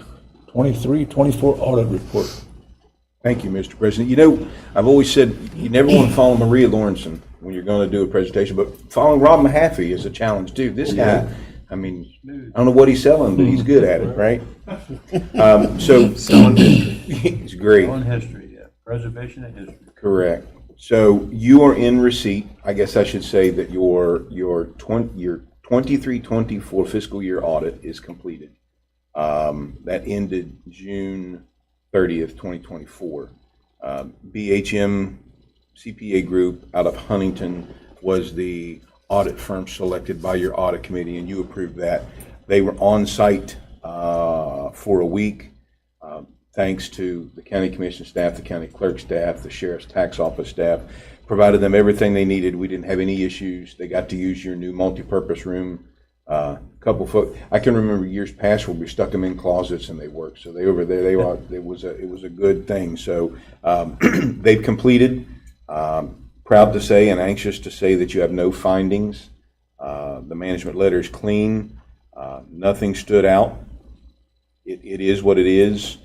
23-24 audit report. Thank you, Mr. President. You know, I've always said you never want to follow Maria Lawrenson when you're going to do a presentation, but following Rob Mahaffey is a challenge too. This guy, I mean, I don't know what he's selling, but he's good at it, right? So Selling history. he's great. Selling history, yeah. Preservation of history. Correct. So you are in receipt. I guess I should say that your 23-24 fiscal year audit is completed. That ended June 30th, 2024. BHM CPA Group out of Huntington was the audit firm selected by your audit committee, and you approved that. They were on site for a week. Thanks to the county commission staff, the county clerk staff, the sheriff's tax office staff, provided them everything they needed. We didn't have any issues. They got to use your new multi-purpose room. Couple foot. I can remember years past where we stuck them in closets and they worked. So they over there. They were. It was a good thing. So they've completed. Proud to say and anxious to say that you have no findings. The management letter is clean. Nothing stood out. It is what it is.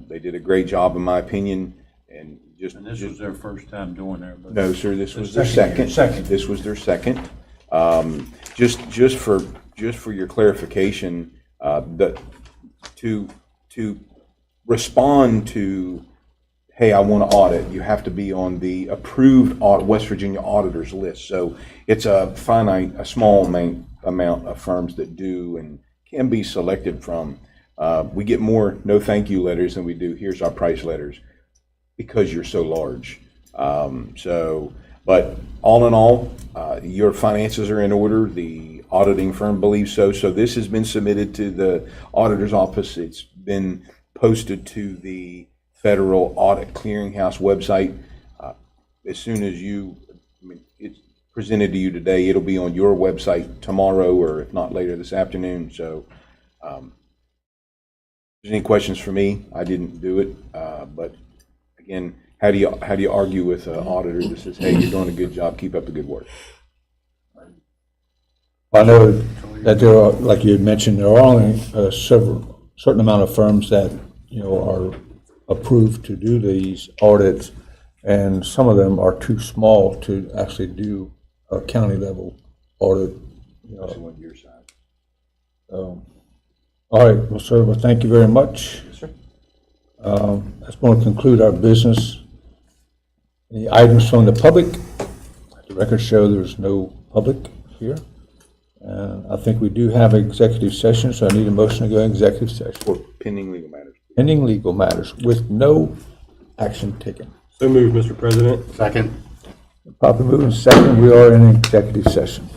They did a great job, in my opinion. And just. And this was their first time doing that. But No, sir. This was their second. This was their second. Just for your clarification, to respond to, hey, I want to audit, you have to be on the approved West Virginia auditors list. So it's a small amount of firms that do and can be selected from. We get more no thank you letters than we do here's our price letters because you're so large. But all in all, your finances are in order. The auditing firm believes so. So this has been submitted to the auditor's office. It's been posted to the Federal Audit Clearinghouse website. As soon as it's presented to you today, it'll be on your website tomorrow, or if not later this afternoon. So if there's any questions for me, I didn't do it. But again, how do you argue with an auditor that says, hey, you're doing a good job, keep up the good work? I know that there are, like you had mentioned, there are only certain amount of firms that, are approved to do these audits, and some of them are too small to actually do a county level audit. Especially on your side. All right, well, sir, well, thank you very much. Yes, sir. That's going to conclude our business. Any items from the public? The records show there's no public here. I think we do have executive session, so I need a motion to go in executive session. For pending legal matters. Pending legal matters with no action taken. So moved, Mr. President. Second. Properly moved and second, we are in executive session.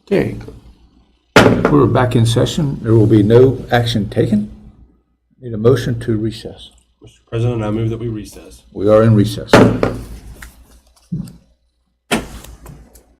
Okay. We're back in session. There will be no action taken. Need a motion to recess. Mr. President, I move that we recess. We are in recess.